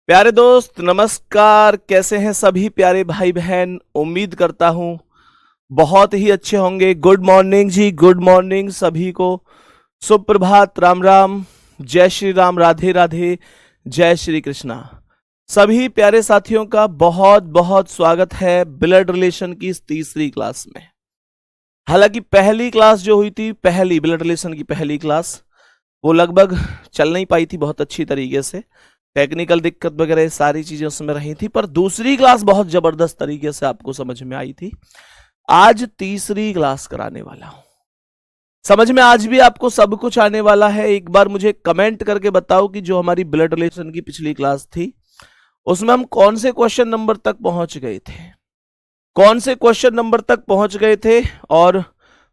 प्यारे दोस्त नमस्कार। कैसे हैं सभी प्यारे भाई बहन? उम्मीद करता हूं बहुत ही अच्छे होंगे। गुड मॉर्निंग जी, गुड मॉर्निंग सभी को। सुप्रभात, राम राम, जय श्री राम, राधे राधे, जय श्री कृष्णा। सभी प्यारे साथियों का बहुत बहुत स्वागत है ब्लड रिलेशन की इस तीसरी क्लास में। हालांकि पहली क्लास जो हुई थी, पहली ब्लड रिलेशन की पहली क्लास, वो लगभग चल नहीं पाई थी बहुत अच्छी तरीके से। टेक्निकल दिक्कत वगैरह सारी चीजें उसमें रही थी, पर दूसरी क्लास बहुत जबरदस्त तरीके से आपको समझ में आई थी। आज तीसरी क्लास कराने वाला हूं। समझ में आज भी आपको सब कुछ आने वाला है। एक बार मुझे कमेंट करके बताओ कि जो हमारी ब्लड रिलेशन की पिछली क्लास थी उसमें हम कौन से क्वेश्चन नंबर तक पहुंच गए थे, कौन से क्वेश्चन नंबर तक पहुंच गए थे। और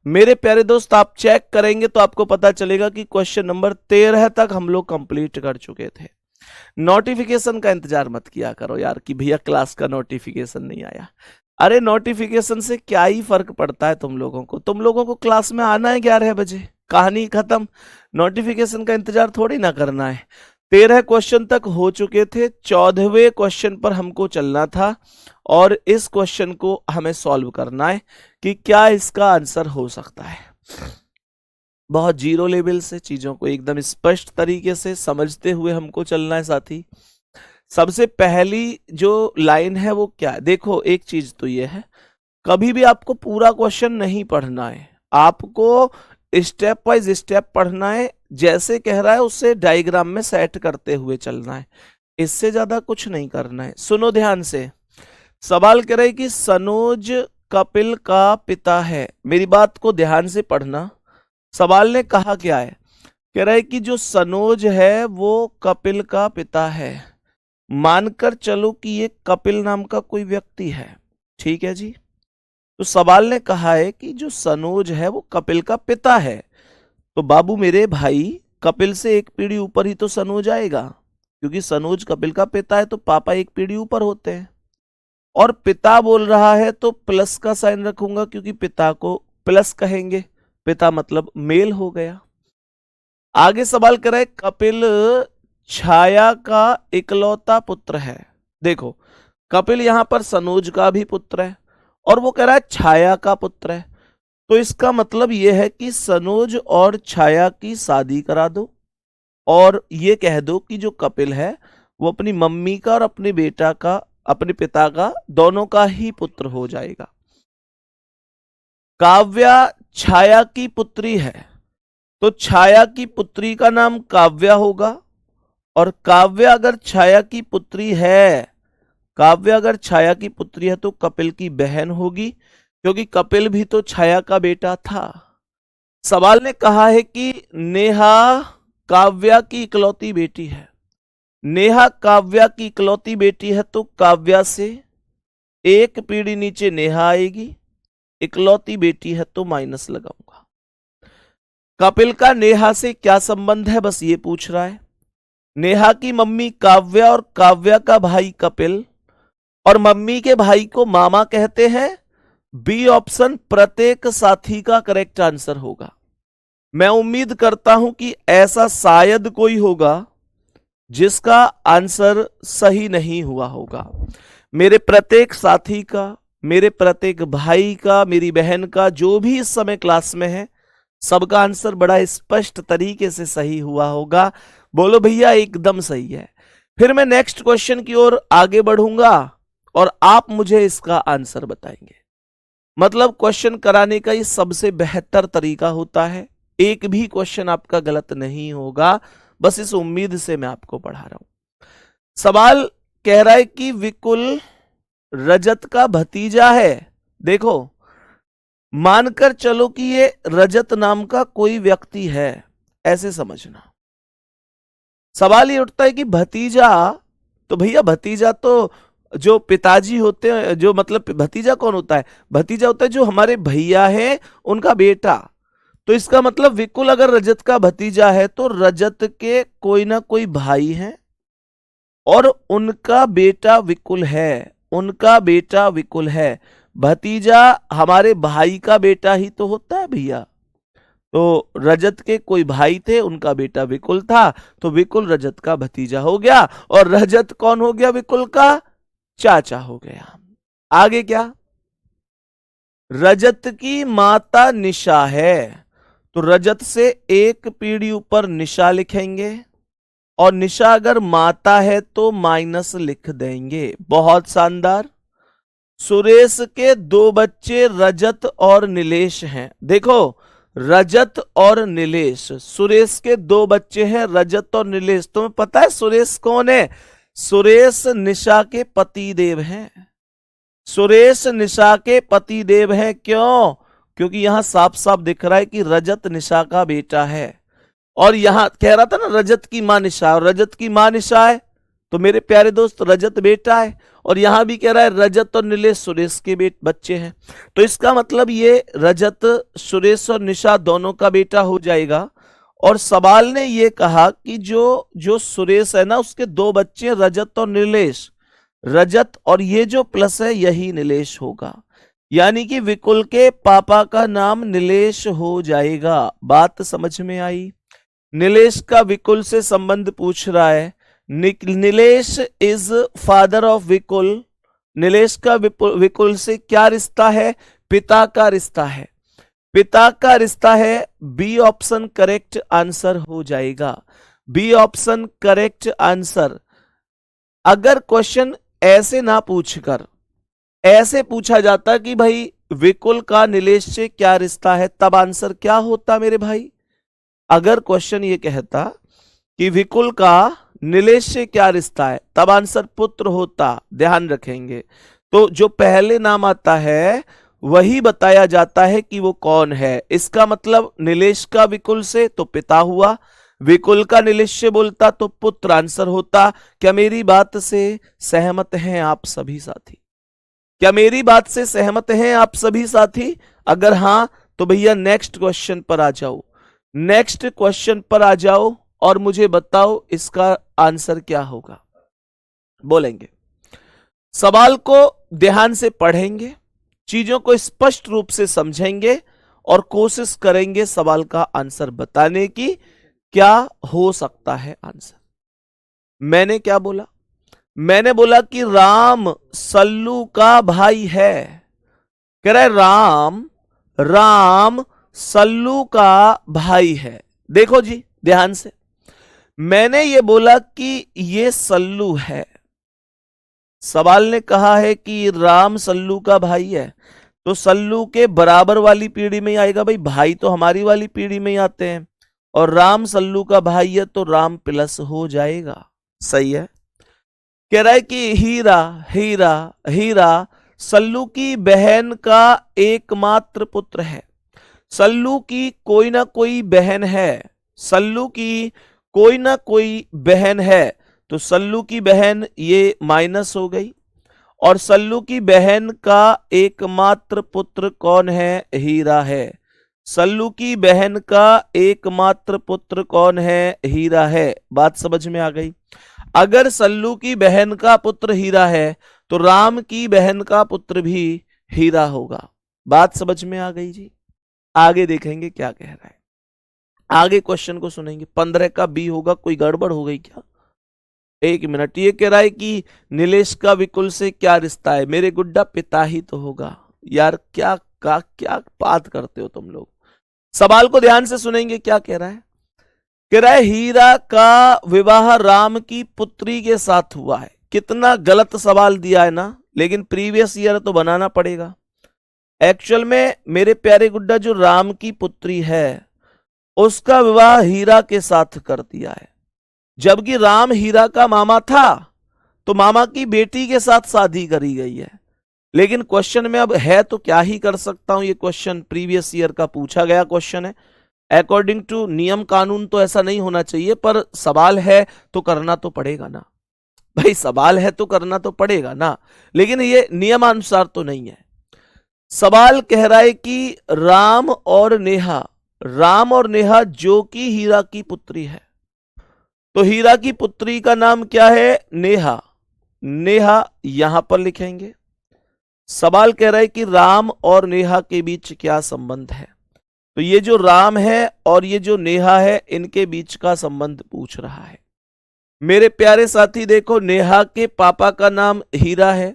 मेरे प्यारे दोस्त, आप चेक करेंगे तो आपको पता चलेगा कि क्वेश्चन नंबर 13 तक हम लोग कंप्लीट कर चुके थे। नोटिफिकेशन का इंतजार मत किया करो यार कि भैया क्लास का नोटिफिकेशन नहीं आया। अरे नोटिफिकेशन से क्या ही फर्क पड़ता है तुम लोगों को? तुम लोगों को क्लास में आना है 11 बजे, कहानी खत्म। नोटिफिकेशन का इंतजार थोड़ी ना करना है। 13 क्वेश्चन तक हो चुके थे, 14वें क्वेश्चन पर हमको चलना था और इस क्वेश्चन को हमें सॉल्व करना है कि क्या इसका आंसर हो सकता है। बहुत जीरो लेवल से चीजों को एकदम स्पष्ट तरीके से समझते हुए हमको चलना है साथी। सबसे पहली जो लाइन है वो क्या है? देखो, एक चीज तो ये है, कभी भी आपको पूरा क्वेश्चन नहीं पढ़ना है, आपको स्टेप बाय स्टेप पढ़ना है। जैसे कह रहा है उससे डायग्राम में सेट करते हुए चलना है, इससे ज्यादा कुछ नहीं करना है। सुनो ध्यान से। सवाल कह रहे कि सनोज कपिल का पिता है। मेरी बात को ध्यान से पढ़ना। सवाल ने कहा क्या है? कह रहा है कि जो सनोज है वो कपिल का पिता है। मानकर चलो कि ये कपिल नाम का कोई व्यक्ति है, ठीक है जी। तो सवाल ने कहा है कि जो सनोज है वो कपिल का पिता है, तो बाबू मेरे भाई, कपिल से एक पीढ़ी ऊपर ही तो सनोज आएगा, क्योंकि सनोज कपिल का पिता है तो पापा एक पीढ़ी ऊपर होते हैं। और पिता बोल रहा है तो प्लस का साइन रखूंगा, क्योंकि पिता को प्लस कहेंगे, पिता मतलब मेल हो गया। आगे सवाल कर रहा है कपिल छाया का इकलौता पुत्र है। देखो, कपिल यहां पर सनोज का भी पुत्र है और वो कह रहा है छाया का पुत्र है, तो इसका मतलब यह है कि सनोज और छाया की शादी करा दो और ये कह दो कि जो कपिल है वो अपनी मम्मी का और अपने बेटा का, अपने पिता का, दोनों का ही पुत्र हो जाएगा। काव्या छाया की पुत्री है, तो छाया की पुत्री का नाम काव्या होगा। और काव्या अगर छाया की पुत्री है, काव्या अगर छाया की पुत्री है तो कपिल की बहन होगी, क्योंकि कपिल भी तो छाया का बेटा था। सवाल ने कहा है कि नेहा काव्या की इकलौती बेटी है। नेहा काव्या की इकलौती बेटी है तो काव्या से एक पीढ़ी नीचे नेहा आएगी, इकलौती बेटी है तो माइनस लगाऊंगा। कपिल का नेहा से क्या संबंध है, बस ये पूछ रहा है। नेहा की मम्मी काव्या और काव्या का भाई कपिल, और मम्मी के भाई को मामा कहते हैं। बी ऑप्शन प्रत्येक साथी का करेक्ट आंसर होगा। मैं उम्मीद करता हूं कि ऐसा शायद कोई होगा जिसका आंसर सही नहीं हुआ होगा। मेरे प्रत्येक साथी का, मेरे प्रत्येक भाई का, मेरी बहन का, जो भी इस समय क्लास में है, सबका आंसर बड़ा स्पष्ट तरीके से सही हुआ होगा। बोलो भैया एकदम सही है। फिर मैं नेक्स्ट क्वेश्चन की ओर आगे बढ़ूंगा और आप मुझे इसका आंसर बताएंगे। मतलब क्वेश्चन कराने का ये सबसे बेहतर तरीका होता है, एक भी क्वेश्चन आपका गलत नहीं होगा, बस इस उम्मीद से मैं आपको पढ़ा रहा हूं। सवाल कह रहा है कि विकुल रजत का भतीजा है। देखो, मानकर चलो कि ये रजत नाम का कोई व्यक्ति है, ऐसे समझना। सवाल ये उठता है कि भतीजा, तो भैया भतीजा तो जो पिताजी होते हैं, जो मतलब भतीजा कौन होता है? भतीजा होता है जो हमारे भैया है उनका बेटा। तो इसका मतलब विकुल अगर रजत का भतीजा है तो रजत के कोई ना कोई भाई हैं और उनका बेटा विकुल है, उनका बेटा विकुल है। भतीजा हमारे भाई का बेटा ही तो होता है भैया। तो रजत के कोई भाई थे, उनका बेटा विकुल था, तो विकुल रजत का भतीजा हो गया और रजत कौन हो गया? विकुल का चाचा हो गया। आगे क्या? रजत की माता निशा है, तो रजत से एक पीढ़ी ऊपर निशा लिखेंगे और निशा अगर माता है तो माइनस लिख देंगे। बहुत शानदार। सुरेश के दो बच्चे रजत और नीलेश हैं। देखो, रजत और नीलेश, सुरेश के दो बच्चे हैं रजत और नीलेश। तुम्हें पता है सुरेश कौन है? सुरेश निशा के पति देव हैं। सुरेश निशा के पति देव हैं। क्यों? क्योंकि यहां साफ साफ दिख रहा है कि रजत निशा का बेटा है। और यहां कह रहा था ना रजत की मां निशा, और रजत की मां निशा है, तो मेरे प्यारे दोस्त रजत बेटा है। और यहां भी कह रहा है रजत और नीलेश सुरेश के बच्चे हैं, तो इसका मतलब ये रजत सुरेश और निशा दोनों का बेटा हो जाएगा। और सवाल ने ये कहा कि जो सुरेश है ना, उसके दो बच्चे रजत और नीलेश, रजत और ये जो प्लस है यही नीलेश होगा, यानी कि विकुल के पापा का नाम नीलेश हो जाएगा। बात समझ में आई? नीलेश का विकुल से संबंध पूछ रहा है। Nilesh is father of Vikul. Nilesh का विकुल से क्या रिश्ता है? पिता का रिश्ता है। पिता का रिश्ता है। बी ऑप्शन करेक्ट आंसर हो जाएगा। B option correct answer. अगर क्वेश्चन ऐसे ना पूछकर ऐसे पूछा जाता कि भाई विकुल का नीलेश से क्या रिश्ता है, तब आंसर क्या होता मेरे भाई? अगर क्वेश्चन ये कहता कि विकुल का नीलेश से क्या रिश्ता है, तब आंसर पुत्र होता। ध्यान रखेंगे। तो जो पहले नाम आता है वही बताया जाता है कि वो कौन है। इसका मतलब नीलेश का विकुल से तो पिता हुआ, विकुल का नीलेश से बोलता तो पुत्र आंसर होता। क्या मेरी बात से सहमत हैं आप सभी साथी? क्या मेरी बात से सहमत हैं आप सभी साथी? अगर हां तो भैया नेक्स्ट क्वेश्चन पर आ जाओ। नेक्स्ट क्वेश्चन पर आ जाओ और मुझे बताओ इसका आंसर क्या होगा। बोलेंगे, सवाल को ध्यान से पढ़ेंगे, चीजों को स्पष्ट रूप से समझेंगे और कोशिश करेंगे सवाल का आंसर बताने की। क्या हो सकता है आंसर? मैंने क्या बोला? मैंने बोला कि राम सल्लू का भाई है। कह रहा है राम सल्लू का भाई है। देखो जी ध्यान से, मैंने ये बोला कि ये सल्लू है। सवाल ने कहा है कि राम सल्लू का भाई है, तो सल्लू के बराबर वाली पीढ़ी में ही आएगा। भाई भाई तो हमारी वाली पीढ़ी में ही आते हैं, और राम सल्लू का भाई है तो राम प्लस हो जाएगा। सही है। कह रहा है कि हीरा हीरा हीरा सल्लू की बहन का एकमात्र पुत्र है। सल्लू की कोई ना कोई बहन है। सल्लू की कोई ना कोई बहन है, तो सल्लू की बहन ये माइनस हो गई। और सल्लू की बहन का एकमात्र पुत्र कौन है? हीरा है। सल्लू की बहन का एकमात्र पुत्र कौन है? हीरा है। बात समझ में आ गई? अगर सल्लू की बहन का पुत्र हीरा है तो राम की बहन का पुत्र भी हीरा होगा। बात समझ में आ गई जी? आगे देखेंगे क्या कह रहा है। आगे क्वेश्चन को सुनेंगे। 15 का बी होगा। कोई गड़बड़ हो गई क्या? एक मिनट। ये कह रहा है कि नीलेश का विकुल से क्या रिश्ता है? मेरे गुड्डा पिता ही तो होगा। यार क्या बात करते हो तुम लोग। सवाल को ध्यान से सुनेंगे क्या कह रहा है। कह रहा है हीरा का विवाह राम की पुत्री के साथ हुआ है। कितना गलत सवाल दिया है ना, लेकिन प्रीवियस ईयर तो बनाना पड़ेगा। एक्चुअल में मेरे प्यारे गुड्डा जो राम की पुत्री है उसका विवाह हीरा के साथ कर दिया है, जबकि राम हीरा का मामा था तो मामा की बेटी के साथ शादी करी गई है। लेकिन क्वेश्चन में अब है तो क्या ही कर सकता हूं। ये क्वेश्चन प्रीवियस ईयर का पूछा गया क्वेश्चन है। अकॉर्डिंग टू नियम कानून तो ऐसा नहीं होना चाहिए, पर सवाल है तो करना तो पड़ेगा ना भाई। सवाल है तो करना तो पड़ेगा ना, लेकिन ये नियमानुसार तो नहीं है। सवाल कह रहा है कि राम और नेहा जो कि हीरा की पुत्री है, तो हीरा की पुत्री का नाम क्या है? नेहा। नेहा यहां पर लिखेंगे। सवाल कह रहा है कि राम और नेहा के बीच क्या संबंध है। तो ये जो राम है और ये जो नेहा है, इनके बीच का संबंध पूछ रहा है। मेरे प्यारे साथी देखो, नेहा के पापा का नाम हीरा है,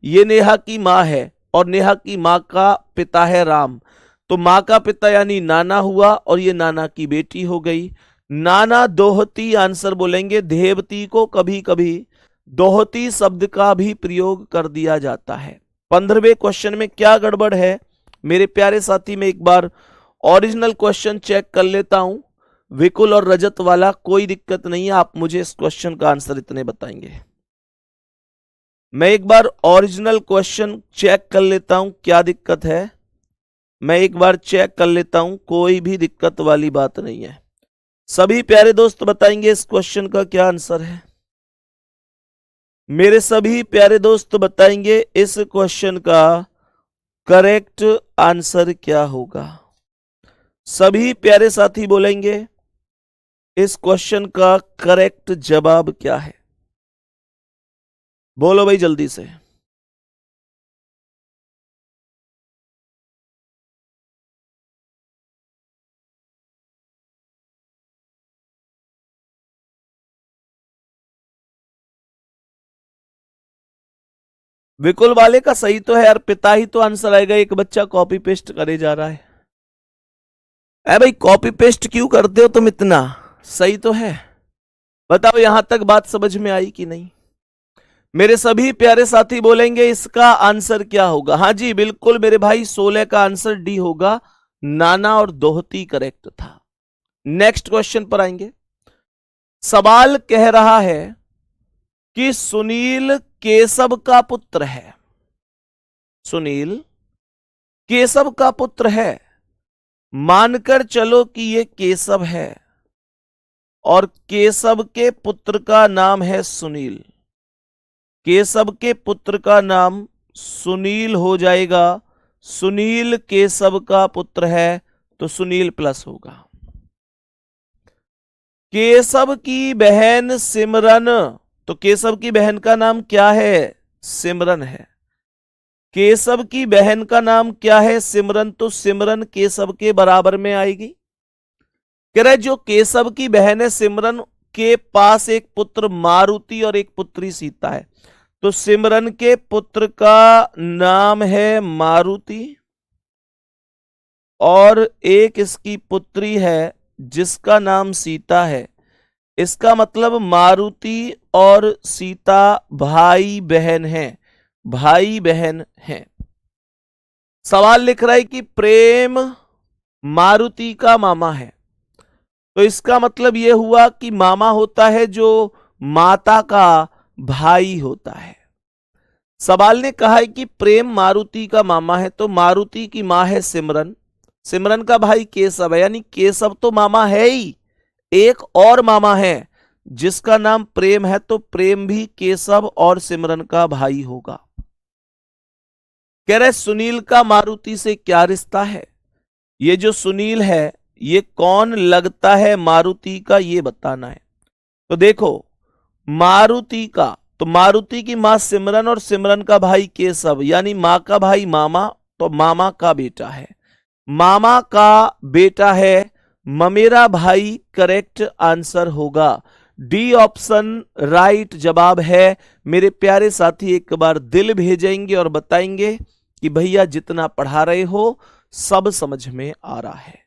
ये नेहा की माँ है और नेहा की माँ का पिता है राम। तो माँ का पिता यानी नाना हुआ और ये नाना की बेटी हो गई। नाना दोहती आंसर बोलेंगे। देवती को कभी कभी दोहती शब्द का भी प्रयोग कर दिया जाता है। 15वें क्वेश्चन में क्या गड़बड़ है मेरे प्यारे साथी, में एक बार ओरिजिनल क्वेश्चन चेक कर लेता हूं। विकुल और रजत वाला कोई दिक्कत नहीं है, आप मुझे इस क्वेश्चन का आंसर इतने बताएंगे। मैं एक बार ओरिजिनल क्वेश्चन चेक कर लेता हूं, क्या दिक्कत है मैं एक बार चेक कर लेता हूं, कोई भी दिक्कत वाली बात नहीं है। सभी प्यारे दोस्त बताएंगे इस क्वेश्चन का क्या आंसर है। मेरे सभी प्यारे दोस्त बताएंगे इस क्वेश्चन का करेक्ट आंसर क्या होगा। सभी प्यारे साथी बोलेंगे इस क्वेश्चन का करेक्ट जवाब क्या है। बोलो भाई जल्दी से। विकुल वाले का सही तो है यार, पिता ही तो आंसर आएगा। एक बच्चा कॉपी पेस्ट करे जा रहा है। अरे भाई कॉपी पेस्ट क्यों करते हो तुम इतना, सही तो है। बताओ यहां तक बात समझ में आई कि नहीं। मेरे सभी प्यारे साथी बोलेंगे इसका आंसर क्या होगा। हाँ जी बिल्कुल मेरे भाई, 16 का आंसर डी होगा। नाना और दोहती करेक्ट था। नेक्स्ट क्वेश्चन पर आएंगे। सवाल कह रहा है कि सुनील केशव का पुत्र है। सुनील केशव का पुत्र है, मानकर चलो कि ये केशव है और केशव के पुत्र का नाम है सुनील। केशव के पुत्र का नाम सुनील हो जाएगा। सुनील केशव का पुत्र है तो सुनील प्लस होगा। केशव की बहन सिमरन, तो केशव की बहन का नाम क्या है, सिमरन है। केशव की बहन का नाम क्या है, सिमरन, तो सिमरन केशव के बराबर में आएगी। कह रहे जो केशव की बहन है सिमरन के पास एक पुत्र मारुति और एक पुत्री सीता है। तो सिमरन के पुत्र का नाम है मारुति और एक इसकी पुत्री है जिसका नाम सीता है। इसका मतलब मारुति और सीता भाई बहन हैं, भाई बहन हैं। सवाल लिख रहा है कि प्रेम मारुति का मामा है। तो इसका मतलब यह हुआ कि मामा होता है जो माता का भाई होता है। सवाल ने कहा है कि प्रेम मारुति का मामा है, तो मारुति की मां है सिमरन, सिमरन का भाई केशव है, यानी केशव तो मामा है ही, एक और मामा है जिसका नाम प्रेम है, तो प्रेम भी केशव और सिमरन का भाई होगा। कह रहे सुनील का मारुति से क्या रिश्ता है, ये जो सुनील है ये कौन लगता है मारुति का, ये बताना है। तो देखो मारुति का, तो मारुति की मां सिमरन और सिमरन का भाई केशव, यानी मां का भाई मामा, तो मामा का बेटा है, मामा का बेटा है, ममेरा भाई करेक्ट आंसर होगा। डी ऑप्शन राइट जवाब है। मेरे प्यारे साथी एक बार दिल भेजेंगे और बताएंगे कि भैया जितना पढ़ा रहे हो सब समझ में आ रहा है।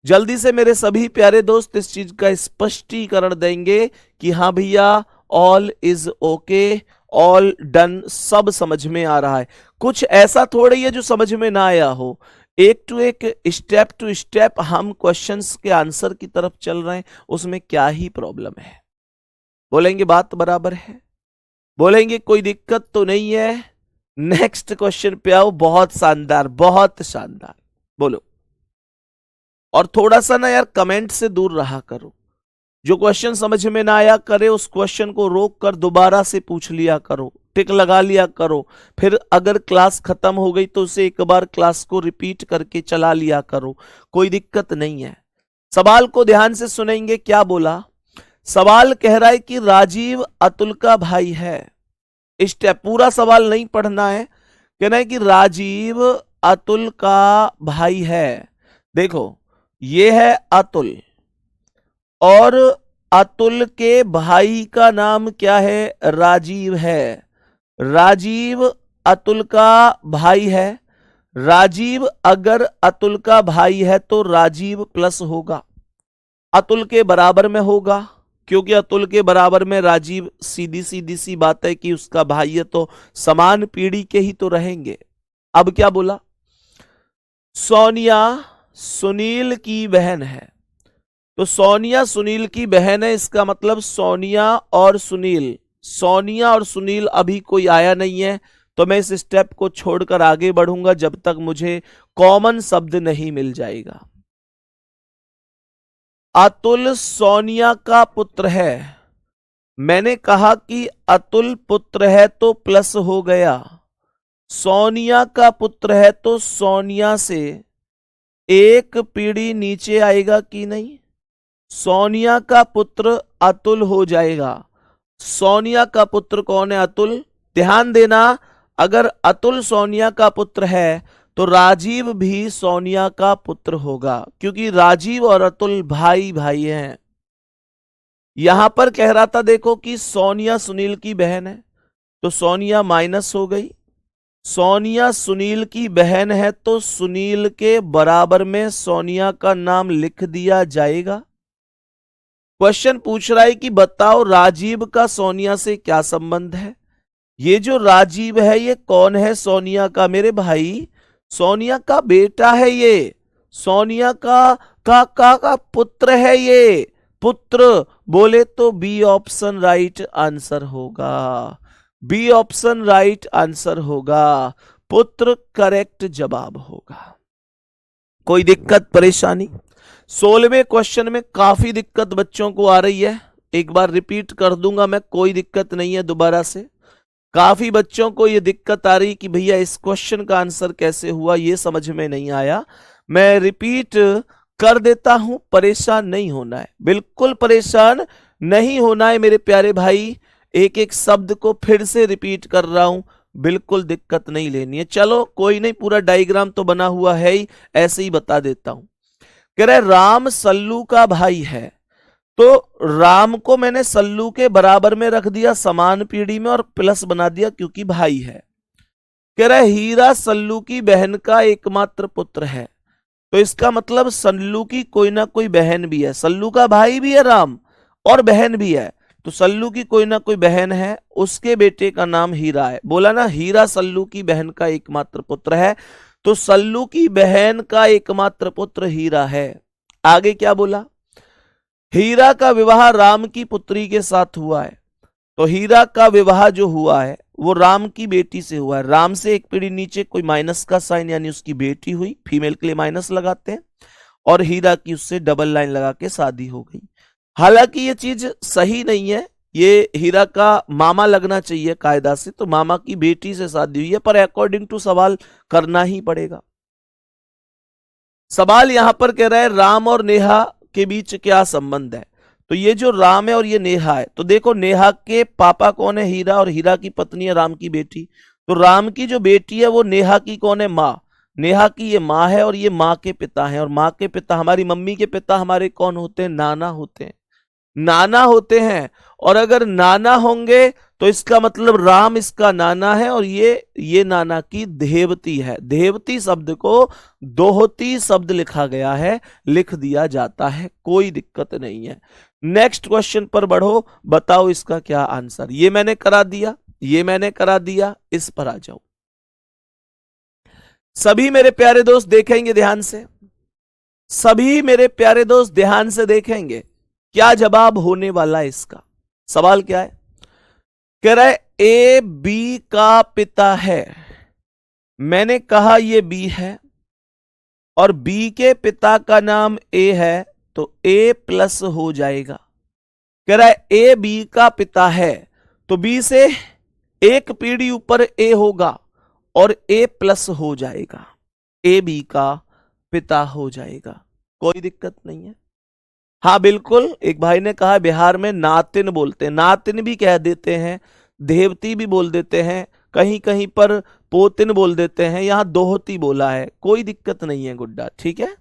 जल्दी से मेरे सभी प्यारे दोस्त इस चीज का स्पष्टीकरण देंगे कि हाँ भैया all is okay, all done, सब समझ में आ रहा है। कुछ ऐसा थोड़ी है जो समझ में ना आया हो, एक टू स्टेप हम क्वेश्चंस के आंसर की तरफ चल रहे हैं, उसमें क्या ही प्रॉब्लम है। बोलेंगे बात बराबर है, बोलेंगे कोई दिक्कत तो नहीं है। नेक्स्ट क्वेश्चन पे आओ, बहुत शानदार बहुत शानदार, बोलो। और थोड़ा सा ना यार कमेंट से दूर रहा करो, जो क्वेश्चन समझ में ना आया करे उस क्वेश्चन को रोक कर दोबारा से पूछ लिया करो, टिक लगा लिया करो, फिर अगर क्लास खत्म हो गई तो उसे एक बार क्लास को रिपीट करके चला लिया करो, कोई दिक्कत नहीं है। सवाल को ध्यान से सुनेंगे, क्या बोला। सवाल कह रहा है कि राजीव अतुल का भाई है। स्टेप पूरा सवाल नहीं पढ़ना है, कहना है कि राजीव अतुल का भाई है। देखो ये है अतुल, और अतुल के भाई का नाम क्या है? राजीव है। राजीव अतुल का भाई है। राजीव अगर अतुल का भाई है तो राजीव प्लस होगा, अतुल के बराबर में होगा, क्योंकि अतुल के बराबर में राजीव, सीधी सीधी सी बात है कि उसका भाई है तो समान पीढ़ी के ही तो रहेंगे। अब क्या बोला? सोनिया सुनील की बहन है, तो सोनिया सुनील की बहन है, इसका मतलब सोनिया और सुनील, सोनिया और सुनील अभी कोई आया नहीं है, तो मैं इस स्टेप को छोड़कर आगे बढ़ूंगा जब तक मुझे कॉमन शब्द नहीं मिल जाएगा। अतुल सोनिया का पुत्र है, मैंने कहा कि अतुल पुत्र है तो प्लस हो गया, सोनिया का पुत्र है तो सोनिया से एक पीढ़ी नीचे आएगा कि नहीं? सोनिया का पुत्र अतुल हो जाएगा। सोनिया का पुत्र कौन है? अतुल। ध्यान देना, अगर अतुल सोनिया का पुत्र है तो राजीव भी सोनिया का पुत्र होगा, क्योंकि राजीव और अतुल भाई भाई हैं। यहां पर कह रहा था देखो कि सोनिया सुनील की बहन है, तो सोनिया माइनस हो गई। सोनिया सुनील की बहन है तो सुनील के बराबर में सोनिया का नाम लिख दिया जाएगा। क्वेश्चन पूछ रहा है कि बताओ राजीव का सोनिया से क्या संबंध है? ये जो राजीव है ये कौन है? सोनिया का, मेरे भाई सोनिया का बेटा है, ये सोनिया का पुत्र है, ये पुत्र बोले तो बी ऑप्शन राइट आंसर होगा, बी ऑप्शन राइट आंसर होगा, पुत्र करेक्ट जवाब होगा। कोई दिक्कत परेशानी? 16वें क्वेश्चन में काफी दिक्कत बच्चों को आ रही है, एक बार रिपीट कर दूंगा मैं, कोई दिक्कत नहीं है दोबारा से। काफी बच्चों को यह दिक्कत आ रही कि भैया इस क्वेश्चन का आंसर कैसे हुआ, ये समझ में नहीं आया। मैं रिपीट कर देता हूं, परेशान नहीं होना है, बिल्कुल परेशान नहीं होना है मेरे प्यारे भाई। एक एक शब्द को फिर से रिपीट कर रहा हूं, बिल्कुल दिक्कत नहीं लेनी है। चलो कोई नहीं, पूरा डायग्राम तो बना हुआ है ही, ऐसे ही बता देता हूं। कह रहे राम सल्लू का भाई है, तो राम को मैंने सल्लू के बराबर में रख दिया समान पीढ़ी में और प्लस बना दिया क्योंकि भाई है। कह रहा है हीरा सल्लू की बहन का एकमात्र पुत्र है, तो इसका मतलब सल्लू की कोई ना कोई बहन भी है, सल्लू का भाई भी है राम और बहन भी है, तो सल्लू की कोई ना कोई बहन है, उसके बेटे का नाम हीरा है। बोला ना हीरा सल्लू की बहन का एकमात्र पुत्र है, तो सल्लू की बहन का एकमात्र पुत्र हीरा है। आगे क्या बोला? हीरा का विवाह राम की पुत्री के साथ हुआ है, तो हीरा का विवाह जो हुआ है वो राम की बेटी से हुआ है। राम से एक पीढ़ी नीचे कोई माइनस का साइन यानी उसकी बेटी हुई, फीमेल के लिए माइनस लगाते हैं, और हीरा की उससे डबल लाइन लगा के शादी हो गई। हालांकि ये चीज सही नहीं है, ये हीरा का मामा लगना चाहिए कायदा से, तो मामा की बेटी से शादी हुई है, पर अकॉर्डिंग टू सवाल करना ही पड़ेगा। सवाल यहां पर कह रहा है राम और नेहा के बीच क्या संबंध है, तो ये जो राम है और ये नेहा है, तो देखो नेहा के पापा कौन है? हीरा, और हीरा की पत्नी है राम की बेटी, तो राम की जो बेटी है वो नेहा की कौन है? माँ। नेहा की ये माँ है और ये माँ के पिता हैं, और माँ के पिता, हमारी मम्मी के पिता हमारे कौन होते हैं? नाना होते हैं, नाना होते हैं। और अगर नाना होंगे तो इसका मतलब राम इसका नाना है और ये नाना की देवती है। देवती शब्द को दोहती शब्द लिखा गया है, लिख दिया जाता है, कोई दिक्कत नहीं है। नेक्स्ट क्वेश्चन पर बढ़ो, बताओ इसका क्या आंसर। ये मैंने करा दिया, ये मैंने करा दिया, इस पर आ जाओ। सभी मेरे प्यारे दोस्त देखेंगे ध्यान से, सभी मेरे प्यारे दोस्त ध्यान से देखेंगे क्या जवाब होने वाला है इसका। सवाल क्या है? कह रहा है ए बी का पिता है, मैंने कहा ये बी है और बी के पिता का नाम ए है, तो ए प्लस हो जाएगा। कह रहा है ए बी का पिता है, तो बी से एक पीढ़ी ऊपर ए होगा और ए प्लस हो जाएगा, ए बी का पिता हो जाएगा, कोई दिक्कत नहीं है। हाँ बिल्कुल, एक भाई ने कहा बिहार में नातिन बोलते हैं, नातिन भी कह देते हैं, देवती भी बोल देते हैं, कहीं कहीं पर पोतिन बोल देते हैं, यहां दोहती बोला है, कोई दिक्कत नहीं है गुड्डा, ठीक है।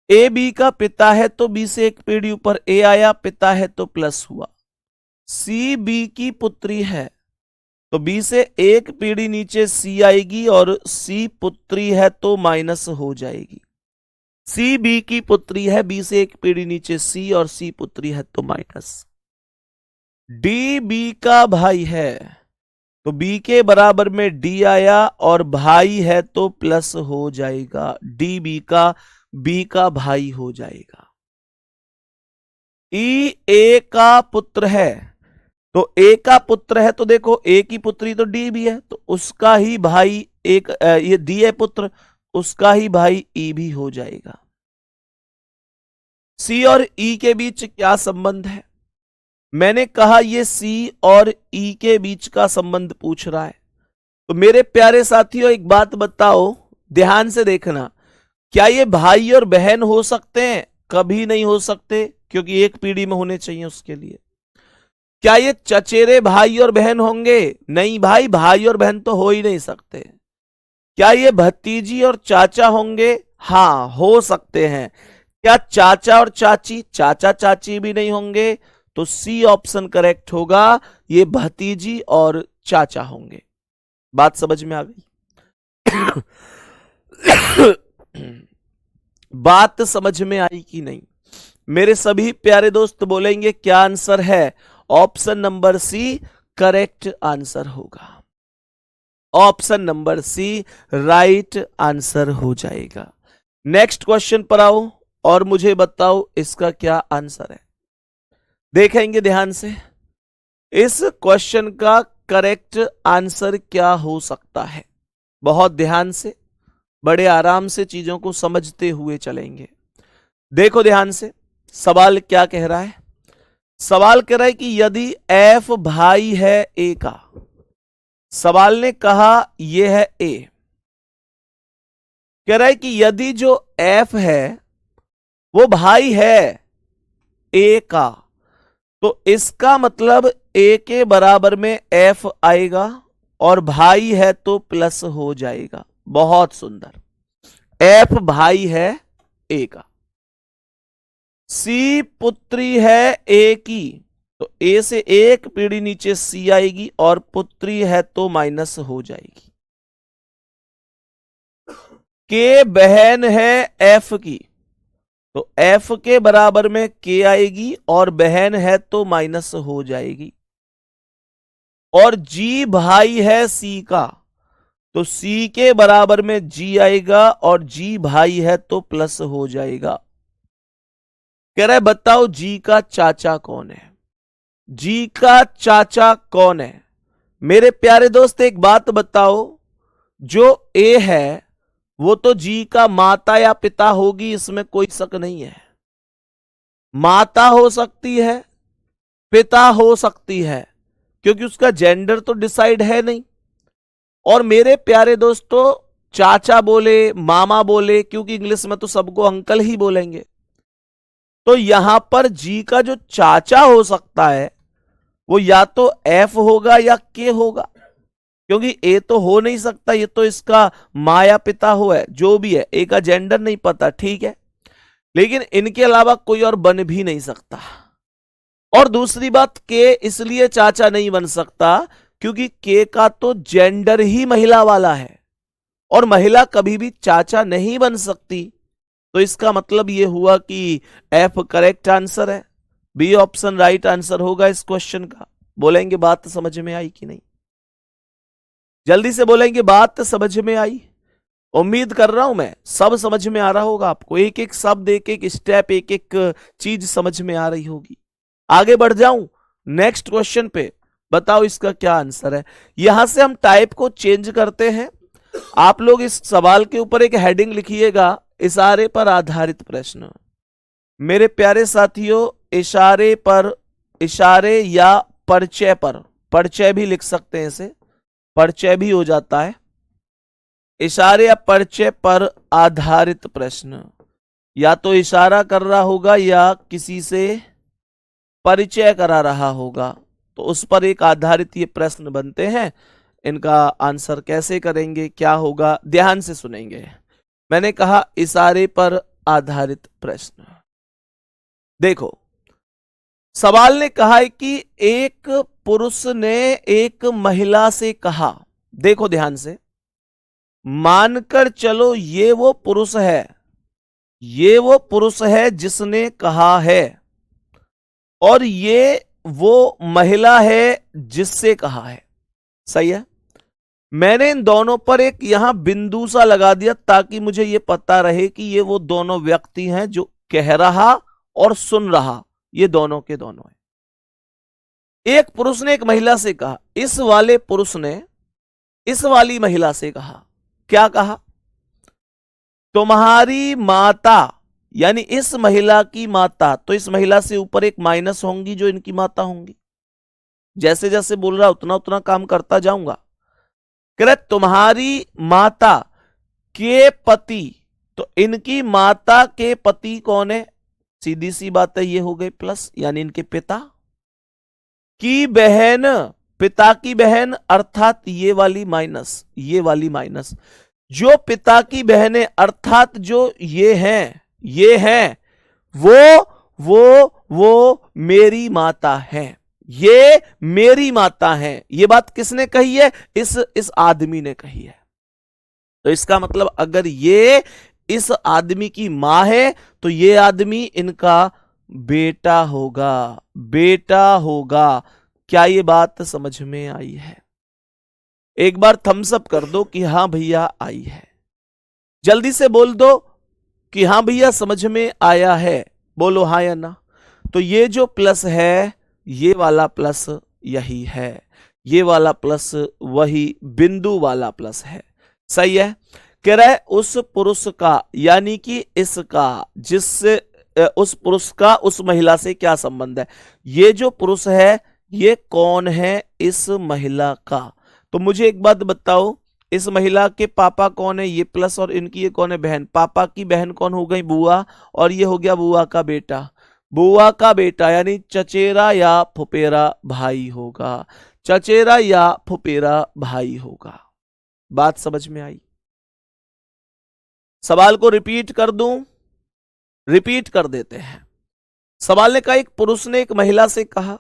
ए बी का पिता है तो बी से एक पीढ़ी ऊपर ए आया, पिता है तो प्लस हुआ। सी बी की पुत्री है तो बी से एक पीढ़ी नीचे सी आएगी और सी पुत्री है तो माइनस हो जाएगी। सी बी की पुत्री है, बी से एक पीढ़ी नीचे सी और सी पुत्री है तो माइनस। डी बी का भाई है तो बी के बराबर में डी आया और भाई है तो प्लस हो जाएगा। डी बी का भाई हो जाएगा। ई ए का पुत्र है तो ए का पुत्र है तो देखो ए की पुत्री तो डी भी है तो उसका ही भाई एक ये डी है पुत्र, उसका ही भाई ई भी हो जाएगा। सी और ई के बीच क्या संबंध है? मैंने कहा ये सी और ई के बीच का संबंध पूछ रहा है। तो मेरे प्यारे साथियों एक बात बताओ, ध्यान से देखना, क्या ये भाई और बहन हो सकते हैं? कभी नहीं हो सकते, क्योंकि एक पीढ़ी में होने चाहिए उसके लिए। क्या ये चचेरे भाई और बहन होंगे? नहीं भाई, भाई और बहन तो हो ही नहीं सकते। क्या ये भतीजी और चाचा होंगे? हाँ, हो सकते हैं। क्या चाचा और चाची? चाचा चाची भी नहीं होंगे, तो सी ऑप्शन करेक्ट होगा, ये भतीजी और चाचा होंगे। बात समझ में आ गई? बात समझ में आई कि नहीं? मेरे सभी प्यारे दोस्त बोलेंगे क्या आंसर है? Option number C correct answer होगा। Option number C right answer हो जाएगा। नेक्स्ट क्वेश्चन पर आओ और मुझे बताओ इसका क्या आंसर है। देखेंगे ध्यान से, इस क्वेश्चन का करेक्ट आंसर क्या हो सकता है। बहुत ध्यान से, बड़े आराम से चीजों को समझते हुए चलेंगे। देखो ध्यान से, सवाल क्या कह रहा है? सवाल कह रहा है कि यदि एफ भाई है ए का, सवाल ने कहा यह है ए, कह रहा है कि यदि जो एफ है वो भाई है ए का, तो इसका मतलब ए के बराबर में एफ आएगा और भाई है तो प्लस हो जाएगा। बहुत सुंदर। एफ भाई है ए का, सी पुत्री है ए की, तो ए से एक पीढ़ी नीचे सी आएगी और पुत्री है तो माइनस हो जाएगी। के बहन है एफ की, तो एफ के बराबर में के आएगी और बहन है तो माइनस हो जाएगी। और जी भाई है सी का, तो सी के बराबर में जी आएगा और जी भाई है तो प्लस हो जाएगा। कह रहा है बताओ जी का चाचा कौन है? जी का चाचा कौन है? मेरे प्यारे दोस्त एक बात बताओ, जो ए है वो तो जी का माता या पिता होगी, इसमें कोई शक नहीं है। माता हो सकती है, पिता हो सकती है, क्योंकि उसका जेंडर तो डिसाइड है नहीं। और मेरे प्यारे दोस्तों, चाचा बोले मामा बोले, क्योंकि इंग्लिश में तो सबको अंकल ही बोलेंगे, तो यहां पर जी का जो चाचा हो सकता है वो या तो एफ होगा या के होगा, क्योंकि ए तो हो नहीं सकता, ये तो इसका माँ या पिता हो है, जो भी है। ए का जेंडर नहीं पता, ठीक है, लेकिन इनके अलावा कोई और बन भी नहीं सकता। और दूसरी बात, के इसलिए चाचा नहीं बन सकता क्योंकि के का तो जेंडर ही महिला वाला है और महिला कभी भी चाचा नहीं बन सकती। तो इसका मतलब यह हुआ कि एफ करेक्ट आंसर है, बी ऑप्शन राइट आंसर होगा इस क्वेश्चन का। बोलेंगे बात समझ में आई कि नहीं? जल्दी से बोलेंगे बात समझ में आई। उम्मीद कर रहा हूं मैं सब समझ में आ रहा होगा आपको, एक एक शब्द, एक एक स्टेप, एक एक चीज समझ में आ रही होगी। आगे बढ़ जाऊं नेक्स्ट क्वेश्चन पे, बताओ इसका क्या आंसर है। यहां से हम टाइप को चेंज करते हैं। आप लोग इस सवाल के ऊपर एक हेडिंग लिखिएगा, इशारे पर आधारित प्रश्न। मेरे प्यारे साथियों, इशारे पर, इशारे या परिचय पर, परिचय भी लिख सकते हैं इसे, परिचय भी हो जाता है। इशारे या परिचय पर आधारित प्रश्न, या तो इशारा कर रहा होगा या किसी से परिचय करा रहा होगा, तो उस पर एक आधारित ये प्रश्न बनते हैं। इनका आंसर कैसे करेंगे, क्या होगा, ध्यान से सुनेंगे। मैंने कहा इशारे पर आधारित प्रश्न। देखो, सवाल ने कहा है कि एक पुरुष ने एक महिला से कहा, देखो ध्यान से, मानकर चलो ये वो पुरुष है, ये वो पुरुष है जिसने कहा है, और ये वो महिला है जिससे कहा है। सही है। मैंने इन दोनों पर एक यहां बिंदु सा लगा दिया ताकि मुझे यह पता रहे कि ये वो दोनों व्यक्ति हैं जो कह रहा और सुन रहा, ये दोनों के दोनों हैं। एक पुरुष ने एक महिला से कहा, इस वाले पुरुष ने इस वाली महिला से कहा, क्या कहा? तुम्हारी माता, यानी इस महिला की माता, तो इस महिला से ऊपर एक माइनस होंगी जो इनकी माता होंगी। जैसे जैसे बोल रहा उतना उतना काम करता जाऊंगा। कह रहा तुम्हारी माता के पति, तो इनकी माता के पति कौन है? सीधी सी बात है, ये हो गए प्लस, यानी इनके पिता की बहन, पिता की बहन अर्थात ये वाली माइनस, ये वाली माइनस। जो पिता की बहनें अर्थात जो ये हैं वो मेरी माता हैं, ये मेरी माता हैं। ये बात किसने कही है? इस आदमी ने कही है। तो इसका मतलब अगर ये इस आदमी की मां है तो ये आदमी इनका बेटा होगा, बेटा होगा। क्या ये बात समझ में आई है? एक बार थम्स अप कर दो कि हां भैया आई है। जल्दी से बोल दो कि हां भैया समझ में आया है, बोलो हां या ना। तो ये जो प्लस है, ये वाला प्लस यही है, ये वाला प्लस वही बिंदु वाला प्लस है। सही है। कह रहा है उस पुरुष का, यानी कि इसका, जिससे उस पुरुष का उस महिला से क्या संबंध है? ये जो पुरुष है ये कौन है? इस महिला का। तो मुझे एक बात बताओ, इस महिला के पापा कौन है? ये प्लस, और इनकी ये कौन है? बहन। पापा की बहन कौन हो गई? बुआ, और ये हो गया बुआ का बेटा। बुआ का बेटा यानी चचेरा या फुपेरा भाई होगा, चचेरा या फुपेरा भाई होगा। बात समझ में आई? सवाल को रिपीट कर दूं? रिपीट कर देते हैं। सवाल ने कहा एक पुरुष ने एक महिला से कहा,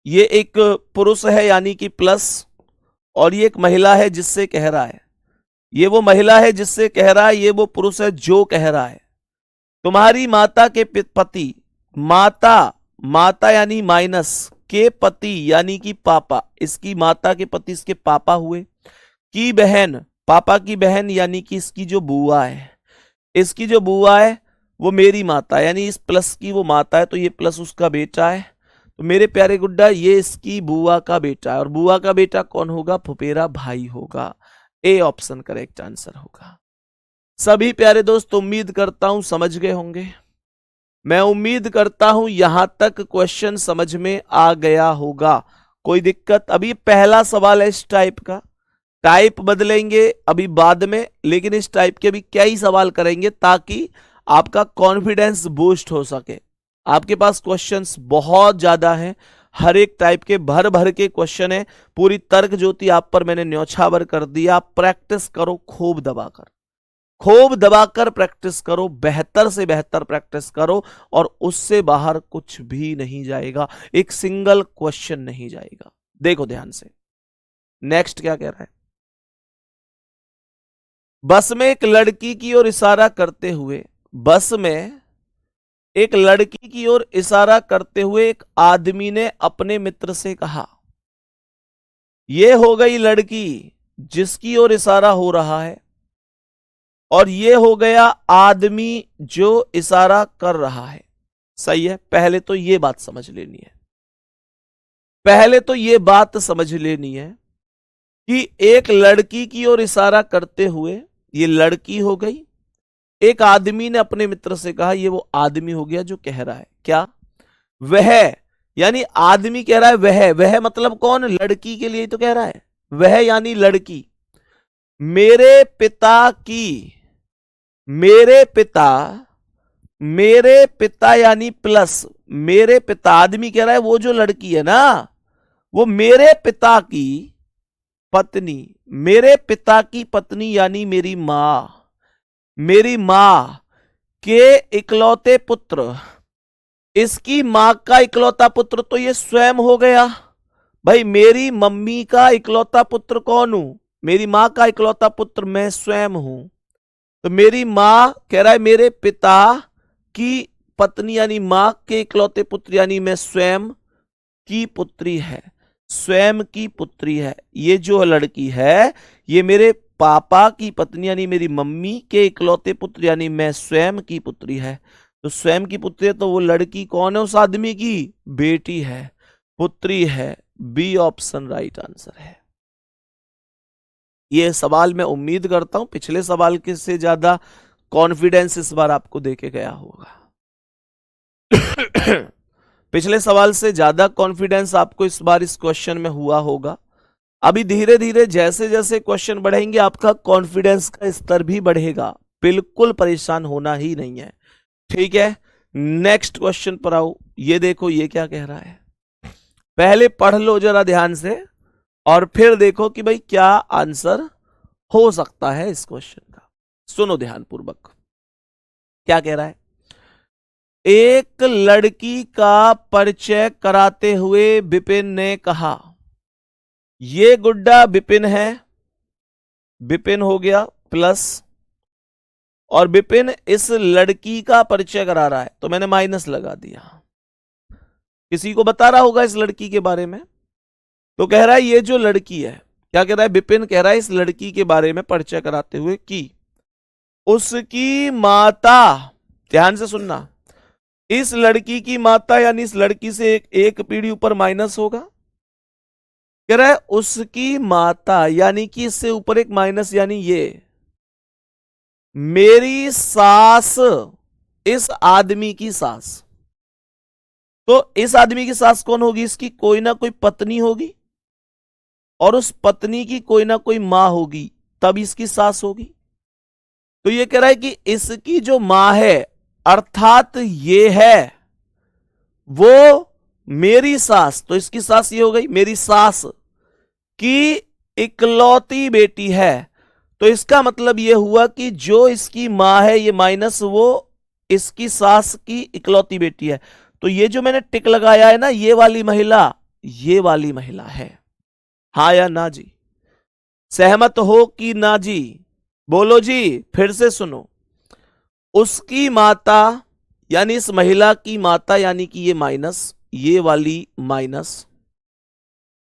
ये एक पुरुष है यानी कि प्लस, और ये एक महिला है जिससे कह रहा है, ये वो महिला है जिससे कह रहा है, ये वो पुरुष है जो कह रहा है। तुम्हारी माता के पति, माता, माता यानी माइनस, के पति यानी कि पापा, इसकी माता के पति इसके पापा हुए, की बहन, पापा की बहन यानी कि इसकी जो बुआ है, इसकी जो बुआ है वो मेरी माता, यानी इस प्लस की वो माता है, तो ये प्लस उसका बेटा है। तो मेरे प्यारे गुड्डा ये इसकी बुआ का बेटा है, और बुआ का बेटा कौन होगा? फुपेरा भाई होगा। ए ऑप्शन करेक्ट आंसर होगा। सभी प्यारे दोस्त उम्मीद करता हूं समझ गए होंगे। मैं उम्मीद करता हूं यहां तक क्वेश्चन समझ में आ गया होगा। कोई दिक्कत? अभी पहला सवाल है इस टाइप का, टाइप बदलेंगे अभी बाद में, लेकिन इस टाइप के भी कई सवाल करेंगे ताकि आपका कॉन्फिडेंस बूस्ट हो सके। आपके पास क्वेश्चंस बहुत ज्यादा हैं, हर एक टाइप के भर भर के क्वेश्चन है। पूरी तर्क ज्योति आप पर मैंने न्यौछावर कर दिया। प्रैक्टिस करो खूब दबाकर, खूब दबाकर प्रैक्टिस करो, बेहतर से बेहतर प्रैक्टिस करो, और उससे बाहर कुछ भी नहीं जाएगा, एक सिंगल क्वेश्चन नहीं जाएगा। देखो ध्यान से, नेक्स्ट क्या कह रहा है? बस में एक लड़की की ओर इशारा करते हुए, बस में एक लड़की की ओर इशारा करते हुए एक आदमी ने अपने मित्र से कहा, यह हो गई लड़की जिसकी ओर इशारा हो रहा है, और यह हो गया आदमी जो इशारा कर रहा है। सही है। पहले तो यह बात समझ लेनी है, पहले तो यह बात समझ लेनी है कि एक लड़की की ओर इशारा करते हुए ये लड़की हो गई, एक आदमी ने अपने मित्र से कहा, ये वो आदमी हो गया जो कह रहा है। क्या? वह, यानी आदमी कह रहा है वह मतलब कौन? लड़की के लिए तो कह रहा है, वह यानी लड़की। मेरे पिता की, मेरे पिता यानी प्लस, मेरे पिता, आदमी कह रहा है वो जो लड़की है ना, वो मेरे पिता की पत्नी, मेरे पिता की पत्नी यानी मेरी मां, मेरी मां के इकलौते पुत्र, इसकी मां का इकलौता पुत्र तो ये स्वयं हो गया। भाई मेरी मम्मी का इकलौता पुत्र कौन हूं? मेरी मां का इकलौता पुत्र मैं स्वयं हूं। तो मेरी मां कह रहा है मेरे पिता की पत्नी यानी मां के इकलौते पुत्र यानी मैं स्वयं की पुत्री है, स्वयं की पुत्री है। ये जो लड़की है ये मेरे पापा की पत्नी यानी मेरी मम्मी के इकलौते पुत्र यानी मैं स्वयं की पुत्री है। तो स्वयं की पुत्री है तो वो लड़की कौन है? उस आदमी की बेटी है, पुत्री है। बी ऑप्शन राइट आंसर है। ये सवाल मैं उम्मीद करता हूं पिछले सवाल के से ज्यादा कॉन्फिडेंस इस बार आपको देके गया होगा। पिछले सवाल से ज्यादा कॉन्फिडेंस आपको इस बार इस क्वेश्चन में हुआ होगा। अभी धीरे धीरे जैसे जैसे क्वेश्चन बढ़ेंगे आपका कॉन्फिडेंस का स्तर भी बढ़ेगा, बिल्कुल परेशान होना ही नहीं है, ठीक है। नेक्स्ट क्वेश्चन पर आओ। ये देखो ये क्या कह रहा है, पहले पढ़ लो जरा ध्यान से और फिर देखो कि भाई क्या आंसर हो सकता है इस क्वेश्चन का। सुनो ध्यान पूर्वक, क्या कह रहा है। एक लड़की का परिचय कराते हुए विपिन ने कहा, ये गुड्डा विपिन है, विपिन हो गया प्लस, और विपिन इस लड़की का परिचय करा रहा है तो मैंने माइनस लगा दिया। किसी को बता रहा होगा इस लड़की के बारे में, तो कह रहा है ये जो लड़की है, क्या कह रहा है विपिन कह रहा है इस लड़की के बारे में परिचय कराते हुए कि उसकी माता, ध्यान से सुनना, इस लड़की की माता यानी इस लड़की से एक पीढ़ी ऊपर माइनस होगा। कह रहा है उसकी माता यानी कि इससे ऊपर एक माइनस यानी ये मेरी सास, इस आदमी की सास। तो इस आदमी की सास कौन होगी? इसकी कोई ना कोई पत्नी होगी और उस पत्नी की कोई ना कोई मां होगी, तब इसकी सास होगी। तो ये कह रहा है कि इसकी जो मां है अर्थात ये है वो मेरी सास, तो इसकी सास ये हो गई मेरी सास की इकलौती बेटी है। तो इसका मतलब ये हुआ कि जो इसकी मां है ये माइनस वो इसकी सास की इकलौती बेटी है। तो ये जो मैंने टिक लगाया है ना, ये वाली महिला, ये वाली महिला है। हाँ या ना जी? सहमत हो कि ना जी? बोलो जी, फिर से सुनो। उसकी माता यानी इस महिला की माता यानी कि ये माइनस, ये वाली माइनस,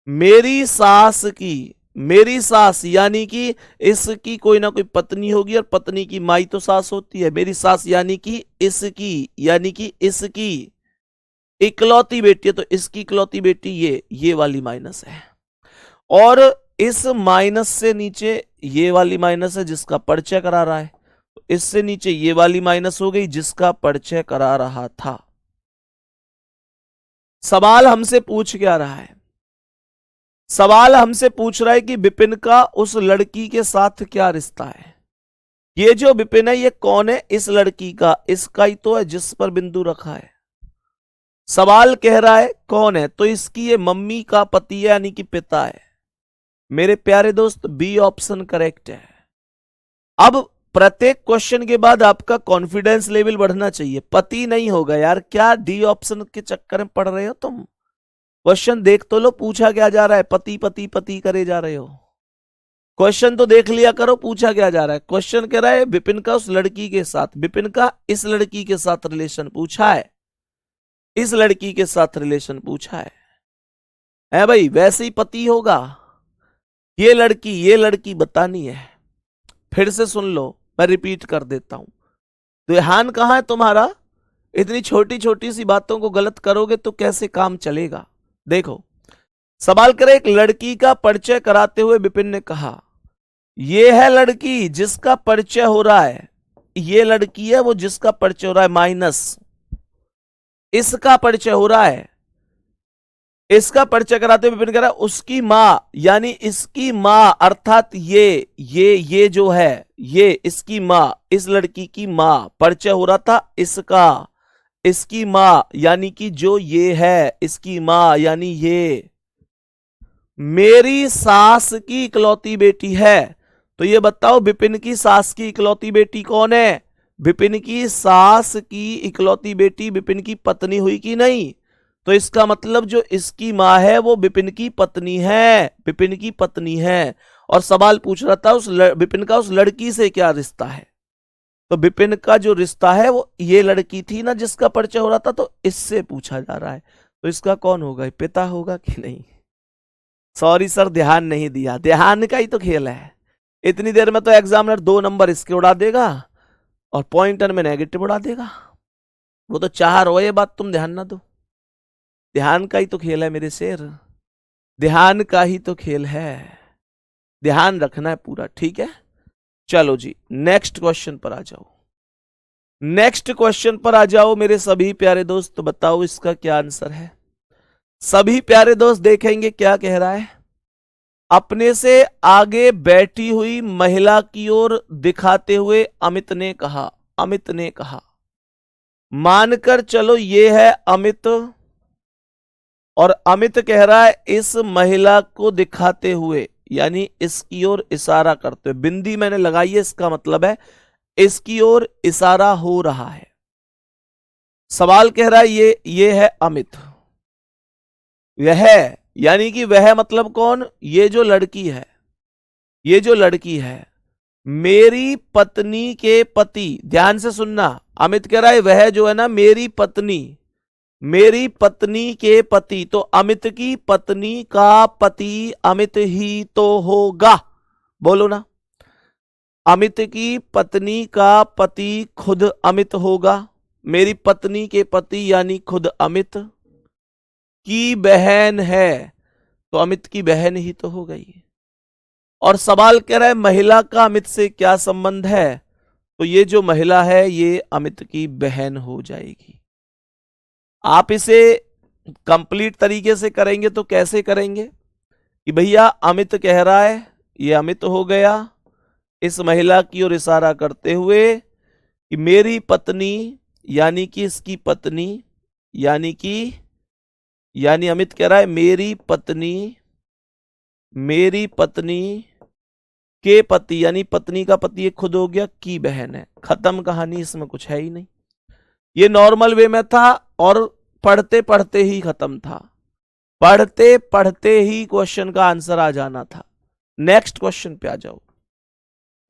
मेरी सास की, मेरी सास यानी कि इसकी कोई ना कोई पत्नी होगी और पत्नी की माई तो सास होती है। मेरी सास यानी कि इसकी इकलौती बेटी है, तो इसकी इकलौती बेटी ये वाली माइनस है। और इस माइनस से नीचे ये वाली माइनस है जिसका परिचय करा रहा है, तो इससे नीचे ये वाली माइनस हो गई जिसका परिचय करा रहा था। सवाल हमसे पूछ क्या रहा है? सवाल हमसे पूछ रहा है कि विपिन का उस लड़की के साथ क्या रिश्ता है। ये जो विपिन है ये कौन है? इस लड़की का, इसका ही तो है जिस पर बिंदु रखा है। सवाल कह रहा है कौन है, तो इसकी ये मम्मी का पति है यानी कि पिता है। मेरे प्यारे दोस्त बी ऑप्शन करेक्ट है। अब प्रत्येक क्वेश्चन के बाद आपका कॉन्फिडेंस लेवल बढ़ना चाहिए। पति नहीं होगा यार, क्या डी ऑप्शन के चक्कर में पड़ रहे हो तुम? क्वेश्चन देख तो लो, पूछा क्या जा रहा है? पति पति पति करे जा रहे हो। क्वेश्चन तो देख लिया करो, पूछा क्या जा रहा है। क्वेश्चन कह रहा है विपिन का उस लड़की के साथ, विपिन का इस लड़की के साथ रिलेशन पूछा है, इस लड़की के साथ रिलेशन पूछा है भाई। वैसे ही पति होगा। ये लड़की बतानी है। फिर से सुन लो, मैं रिपीट कर देता हूं। ध्यान कहां है तुम्हारा? इतनी छोटी छोटी सी बातों को गलत करोगे तो कैसे काम चलेगा। देखो सवाल करे, एक लड़की का परिचय कराते हुए विपिन ने कहा, यह है लड़की जिसका परिचय हो रहा है, ये लड़की है वो जिसका परिचय हो रहा है, माइनस इसका परिचय हो रहा है। इसका परिचय कराते हुए विपिन कह रहा है उसकी मां यानी इसकी मां अर्थात ये जो है ये इसकी मां, इस लड़की की मां, परिचय हो रहा था इसका, इसकी मां यानी कि जो ये है, इसकी मां यानी ये मेरी सास की इकलौती बेटी है। तो ये बताओ विपिन की सास की इकलौती बेटी कौन है? विपिन की सास की इकलौती बेटी विपिन की पत्नी हुई कि नहीं? तो इसका मतलब जो इसकी मां है वो विपिन की पत्नी है, विपिन की पत्नी है। और सवाल पूछ रहा था विपिन का उस लड़की से क्या रिश्ता है। तो विपिन का जो रिश्ता है वो ये लड़की थी ना जिसका परिचय हो रहा था, तो इससे पूछा जा रहा है। तो इसका कौन होगा, पिता होगा कि नहीं? सॉरी सर, ध्यान नहीं दिया। ध्यान का ही तो खेल है। इतनी देर में तो एग्जामिनर 2 नंबर इसके उड़ा देगा और पॉइंटर में नेगेटिव उड़ा देगा। वो तो चाह रहा हो, ये बात तुम ध्यान ना दो। ध्यान का ही तो खेल है मेरे शेर, ध्यान का ही तो खेल है। ध्यान रखना है पूरा, ठीक है। चलो जी, नेक्स्ट क्वेश्चन पर आ जाओ। नेक्स्ट क्वेश्चन पर आ जाओ मेरे सभी प्यारे दोस्त। तो बताओ इसका क्या आंसर है। सभी प्यारे दोस्त देखेंगे क्या कह रहा है। अपने से आगे बैठी हुई महिला की ओर दिखाते हुए अमित ने कहा, अमित ने कहा, मानकर चलो ये है अमित, और अमित कह रहा है इस महिला को दिखाते हुए, यानी इसकी ओर इशारा करते हुए। बिंदी मैंने लगाई है, इसका मतलब है इसकी ओर इशारा हो रहा है। सवाल कह रहा है ये है अमित, वह, यानी कि वह मतलब कौन? ये जो लड़की है, ये जो लड़की है मेरी पत्नी के पति। ध्यान से सुनना, अमित कह रहा है वह जो है ना मेरी पत्नी, मेरी पत्नी के पति। तो अमित की पत्नी का पति अमित ही तो होगा। बोलो ना, अमित की पत्नी का पति खुद अमित होगा। मेरी पत्नी के पति यानी खुद अमित की बहन है, तो अमित की बहन ही तो हो गई। और सवाल कह रहा है महिला का अमित से क्या संबंध है? तो ये जो महिला है ये अमित की बहन हो जाएगी। आप इसे कंप्लीट तरीके से करेंगे तो कैसे करेंगे कि भैया अमित कह रहा है ये अमित हो गया, इस महिला की ओर इशारा करते हुए कि मेरी पत्नी, यानी कि इसकी पत्नी, यानी अमित कह रहा है मेरी पत्नी के पति, यानी पत्नी का पति ये खुद हो गया, की बहन है। खत्म कहानी, इसमें कुछ है ही नहीं। ये नॉर्मल वे में था और पढ़ते पढ़ते ही खत्म था, पढ़ते पढ़ते ही क्वेश्चन का आंसर आ जाना था। नेक्स्ट क्वेश्चन पे आ जाओ,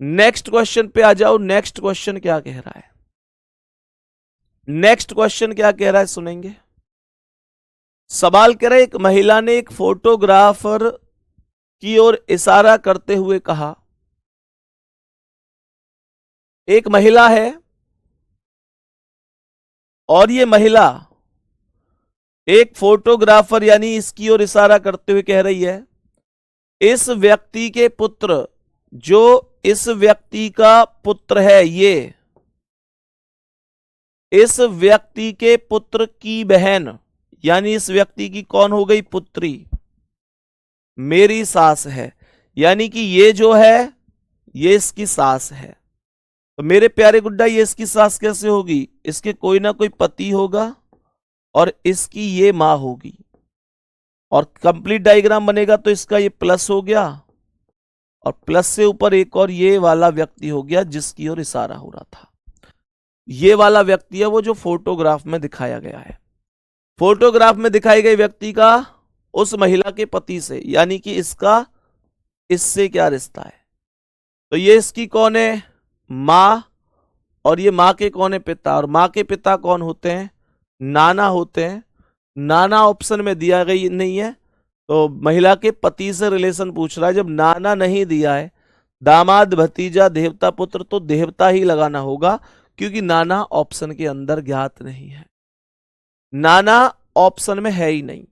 नेक्स्ट क्वेश्चन पे आ जाओ। नेक्स्ट क्वेश्चन क्या कह रहा है, नेक्स्ट क्वेश्चन क्या कह रहा है सुनेंगे। सवाल कह रहा है एक महिला ने एक फोटोग्राफर की ओर इशारा करते हुए कहा, एक महिला है और ये महिला एक फोटोग्राफर यानी इसकी ओर इशारा करते हुए कह रही है इस व्यक्ति के पुत्र, जो इस व्यक्ति का पुत्र है, ये इस व्यक्ति के पुत्र की बहन, यानी इस व्यक्ति की कौन हो गई, पुत्री, मेरी सास है। यानी कि ये जो है ये इसकी सास है। तो मेरे प्यारे गुड्डा ये इसकी सास कैसे होगी? इसके कोई ना कोई पति होगा और इसकी ये मां होगी, और कंप्लीट डायग्राम बनेगा तो इसका ये प्लस हो गया और प्लस से ऊपर एक और ये वाला व्यक्ति हो गया जिसकी ओर इशारा हो रहा था। ये वाला व्यक्ति है वो जो फोटोग्राफ में दिखाया गया है। फोटोग्राफ में दिखाए गए व्यक्ति का उस महिला के पति से, यानी कि इसका इससे क्या रिश्ता है? तो ये इसकी कौन है, मां, और ये मां के कौन है, पिता। और मां के पिता कौन होते हैं, नाना होते हैं। नाना ऑप्शन में दिया गई नहीं है, तो महिला के पति से रिलेशन पूछ रहा है। जब नाना नहीं दिया है, दामाद, भतीजा, देवता, पुत्र, तो देवता ही लगाना होगा, क्योंकि नाना ऑप्शन के अंदर ज्ञात नहीं है। नाना ऑप्शन में है ही नहीं।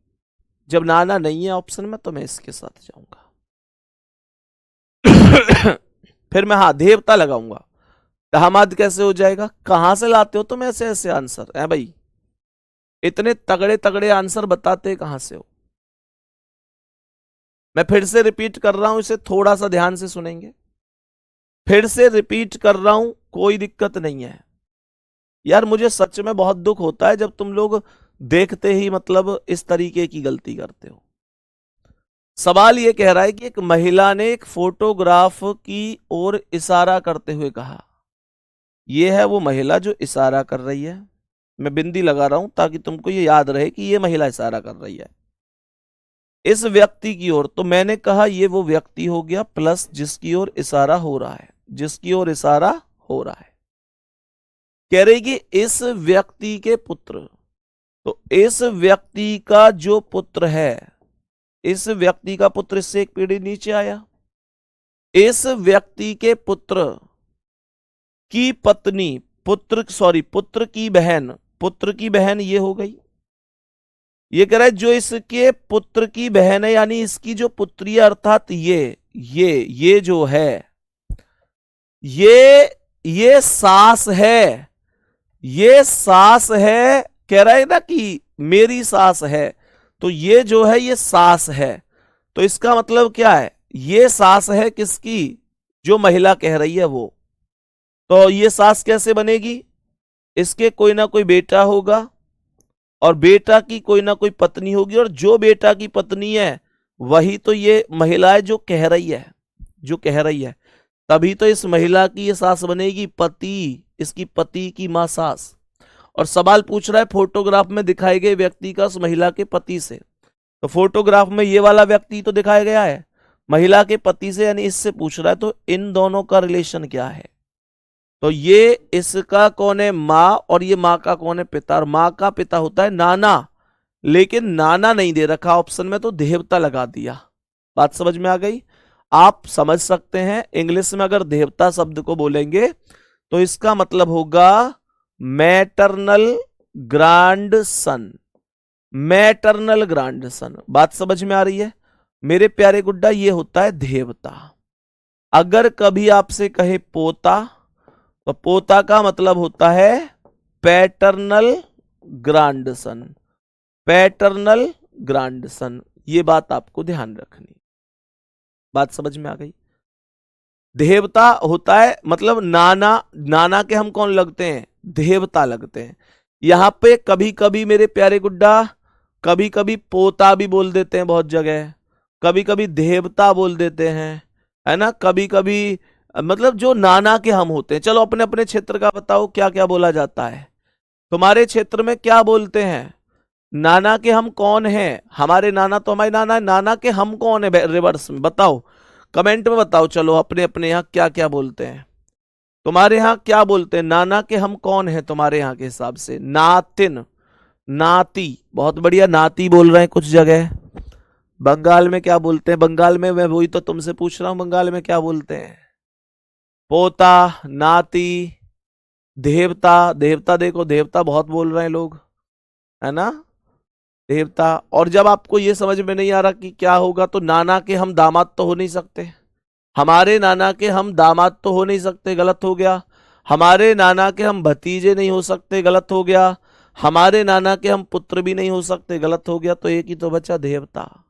जब नाना नहीं है ऑप्शन में तो मैं इसके साथ जाऊंगा। फिर मैं देवता लगाऊंगा। दामाद कैसे हो जाएगा? कहां से लाते हो तुम ऐसे ऐसे आंसर है भाई? इतने तगड़े तगड़े आंसर बताते कहां से हो? मैं फिर से रिपीट कर रहा हूं, इसे थोड़ा सा ध्यान से सुनेंगे। फिर से रिपीट कर रहा हूं, कोई दिक्कत नहीं है यार। मुझे सच में बहुत दुख होता है जब तुम लोग देखते ही मतलब इस तरीके की गलती करते हो। सवाल यह कह रहा है कि एक महिला ने एक फोटोग्राफ की ओर इशारा करते हुए कहा, ये है वो महिला जो इशारा कर रही है। मैं बिंदी लगा रहा हूं ताकि तुमको ये याद रहे कि ये महिला इशारा कर रही है इस व्यक्ति की ओर। तो मैंने कहा ये वो व्यक्ति हो गया प्लस जिसकी ओर इशारा हो रहा है, जिसकी ओर इशारा हो रहा है। कह रही कि इस व्यक्ति के पुत्र, तो इस व्यक्ति का जो पुत्र है, इस व्यक्ति का पुत्र, इससे एक पीढ़ी नीचे आया, इस व्यक्ति के पुत्र की पत्नी, पुत्र की बहन, पुत्र की बहन ये हो गई। ये कह रहा है जो इसके पुत्र की बहन है, यानी इसकी जो पुत्री है, अर्थात ये जो है, ये सास है, ये सास है। कह रहा है ना कि मेरी सास है, तो ये जो है ये सास है। तो इसका मतलब क्या है, ये सास है किसकी, जो महिला कह रही है वो। तो ये सास कैसे बनेगी, इसके कोई ना कोई बेटा होगा और बेटा की कोई ना कोई पत्नी होगी, और जो बेटा की पत्नी है वही तो ये महिला है जो कह रही है, जो कह रही है। तभी तो इस महिला की ये सास बनेगी, पति, इसकी पति की मां सास। और सवाल पूछ रहा है फोटोग्राफ में दिखाए गए व्यक्ति का उस महिला के पति से। तो फोटोग्राफ में ये वाला व्यक्ति तो दिखाया गया है महिला के पति से, यानी इससे पूछ रहा है तो इन दोनों का रिलेशन क्या है। तो ये इसका कौन है, माँ, और ये माँ का कौन है, पिता। और माँ का पिता होता है नाना, लेकिन नाना नहीं दे रखा ऑप्शन में, तो देवता लगा दिया। बात समझ में आ गई। आप समझ सकते हैं इंग्लिश में अगर देवता शब्द को बोलेंगे तो इसका मतलब होगा मैटरनल ग्रांड सन, मैटरनल ग्रांड सन। बात समझ में आ रही है मेरे प्यारे गुड्डा, ये होता है देवता। अगर कभी आपसे कहे पोता, तो पोता का मतलब होता है पैटर्नल ग्रांडसन, पैटर्नल ग्रांडसन। ये बात आपको ध्यान रखनी। बात समझ में आ गई। देवता होता है मतलब नाना, नाना के हम कौन लगते हैं, देवता लगते हैं। यहां पे कभी कभी मेरे प्यारे गुड्डा, कभी कभी पोता भी बोल देते हैं बहुत जगह, कभी कभी देवता बोल देते हैं, है ना। कभी कभी मतलब जो नाना के हम होते हैं। चलो अपने अपने क्षेत्र का बताओ क्या क्या बोला जाता है। तुम्हारे क्षेत्र में क्या बोलते हैं, नाना के हम कौन हैं। हमारे नाना तो हमारे नाना है, नाना के हम कौन है रिवर्स में बताओ, कमेंट में बताओ। चलो अपने अपने यहाँ क्या क्या बोलते हैं, तुम्हारे यहाँ क्या बोलते हैं, नाना के हम कौन है तुम्हारे यहाँ के हिसाब से। नातिन, नाती, बहुत बढ़िया, नाती बोल रहे हैं कुछ जगह। बंगाल में क्या बोलते हैं, बंगाल में मैं वही तो तुमसे पूछ रहा हूं, बंगाल में क्या बोलते हैं। पोता, नाती, देवता, देवता देखो देवता बहुत बोल रहे हैं लोग, है ना, देवता। और जब आपको ये समझ में नहीं आ रहा कि क्या होगा, तो नाना के हम दामाद तो हो नहीं सकते, हमारे नाना के हम दामाद तो हो नहीं सकते, गलत हो गया। हमारे नाना के हम भतीजे नहीं हो सकते, गलत हो गया। हमारे नाना के हम पुत्र भी नहीं हो सकते, गलत हो गया। तो एक ही तो बचा, देवता।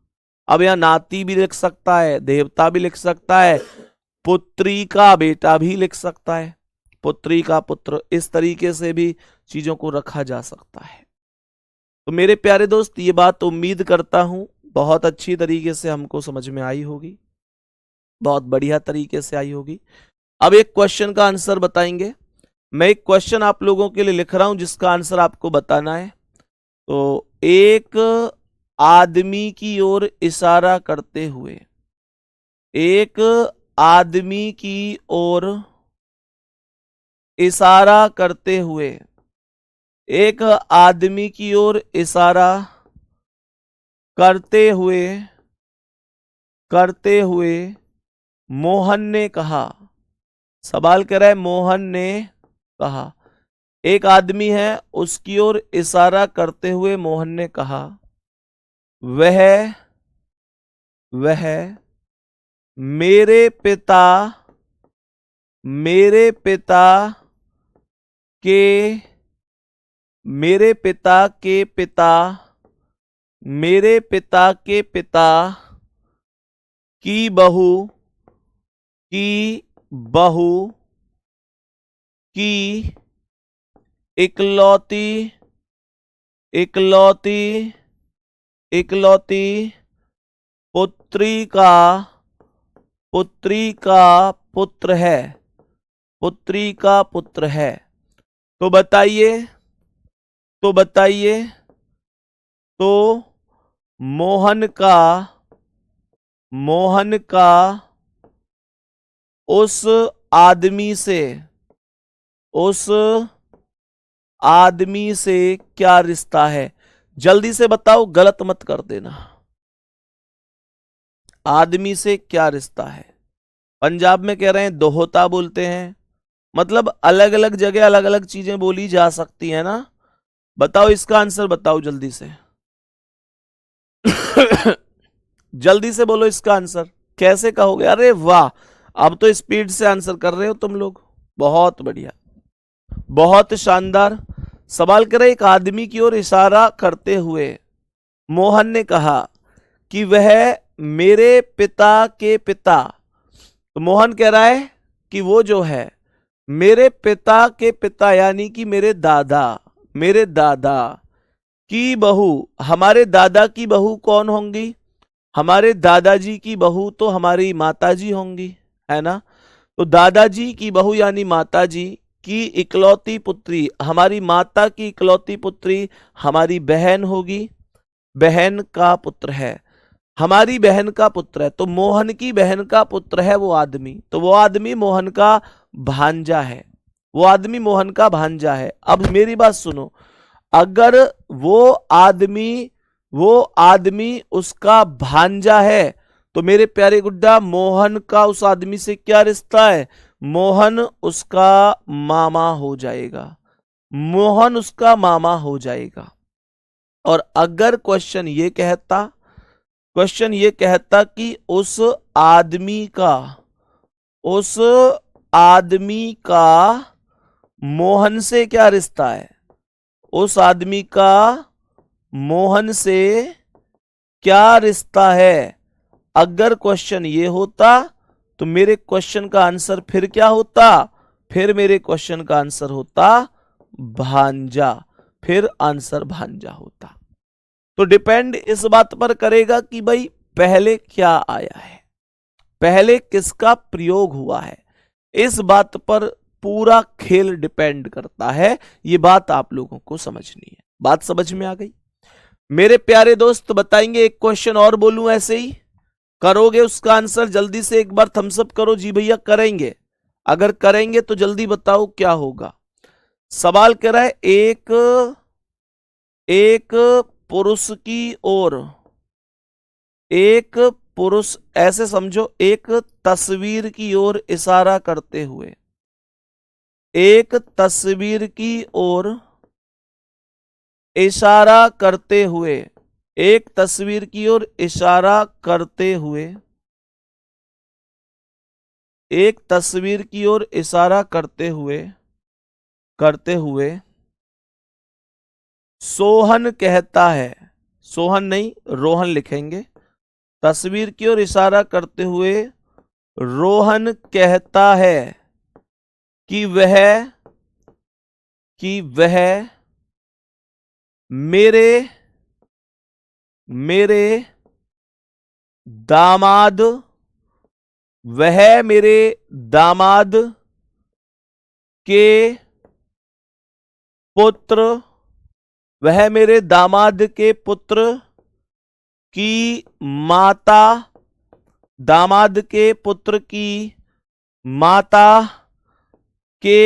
अब यहां नाती भी लिख सकता है, देवता भी लिख सकता है, पुत्री का बेटा भी लिख सकता है, पुत्री का पुत्र। इस तरीके से भी चीजों को रखा जा सकता है। तो मेरे प्यारे दोस्त, ये बात उम्मीद करता हूं बहुत अच्छी तरीके से हमको समझ में आई होगी, बहुत बढ़िया तरीके से आई होगी। अब एक क्वेश्चन का आंसर बताएंगे। मैं एक क्वेश्चन आप लोगों के लिए लिख रहा हूं जिसका आंसर आपको बताना है। तो एक आदमी की ओर इशारा करते हुए, एक आदमी की ओर इशारा करते हुए, एक आदमी की ओर इशारा करते हुए मोहन ने कहा। सवाल कर रहा है, मोहन ने कहा। एक आदमी है, उसकी ओर इशारा करते हुए मोहन ने कहा, वह मेरे पिता के मेरे पिता के पिता मेरे पिता के पिता की बहू की इकलौती पुत्री का पुत्र है, पुत्री का पुत्र है। तो बताइए तो मोहन का उस आदमी से क्या रिश्ता है? जल्दी से बताओ, गलत मत कर देना। आदमी से क्या रिश्ता है? पंजाब में कह रहे हैं दोहता बोलते हैं, मतलब अलग अलग जगह अलग अलग चीजें बोली जा सकती है ना। बताओ इसका आंसर, बताओ जल्दी से। जल्दी से बोलो इसका आंसर। कैसे कहोगे? अरे वाह, अब तो स्पीड से आंसर कर रहे हो तुम लोग, बहुत बढ़िया, बहुत शानदार। सवाल कर रहे, एक आदमी की ओर इशारा करते हुए मोहन ने कहा कि वह मेरे पिता के पिता। तो मोहन कह रहा है कि वो जो है मेरे पिता के पिता, यानी कि मेरे दादा की बहू। हमारे दादा की बहू कौन होंगी? हमारे दादाजी की बहू तो हमारी माताजी होंगी, है ना। तो दादाजी की बहू यानी माताजी की इकलौती पुत्री, हमारी माता की इकलौती पुत्री हमारी बहन होगी, बहन का पुत्र है, हमारी बहन का पुत्र है। तो मोहन की बहन का पुत्र है वो आदमी, तो वो आदमी मोहन का भांजा है, वो आदमी मोहन का भांजा है। अब मेरी बात सुनो, अगर वो आदमी उसका भांजा है तो मेरे प्यारे गुड्डा मोहन का उस आदमी से क्या रिश्ता है? मोहन उसका मामा हो जाएगा, मोहन उसका मामा हो जाएगा। और अगर क्वेश्चन ये कहता कि उस आदमी का मोहन से क्या रिश्ता है, उस आदमी का मोहन से क्या रिश्ता है, अगर क्वेश्चन ये होता तो मेरे क्वेश्चन का आंसर फिर क्या होता? फिर मेरे क्वेश्चन का आंसर होता भांजा, फिर आंसर भांजा होता। तो डिपेंड इस बात पर करेगा कि भाई पहले क्या आया है, पहले किसका प्रयोग हुआ है, इस बात पर पूरा खेल डिपेंड करता है। ये बात आप लोगों को समझनी है। बात समझ में आ गई मेरे प्यारे दोस्त? बताएंगे एक क्वेश्चन और बोलूं, ऐसे ही करोगे उसका आंसर? जल्दी से एक बार थम्सअप करो जी भैया, करेंगे? अगर करेंगे तो जल्दी बताओ क्या होगा। सवाल कह रहा है, एक पुरुष की ओर, एक पुरुष, ऐसे समझो, एक तस्वीर की ओर इशारा करते हुए, एक तस्वीर की ओर इशारा करते हुए, एक तस्वीर की ओर इशारा करते हुए, एक तस्वीर की ओर इशारा करते हुए सोहन कहता है, सोहन नहीं रोहन लिखेंगे, तस्वीर की ओर इशारा करते हुए रोहन कहता है कि वह मेरे दामाद, वह मेरे दामाद के पुत्र, वह मेरे दामाद के पुत्र की माता, दामाद के पुत्र की माता के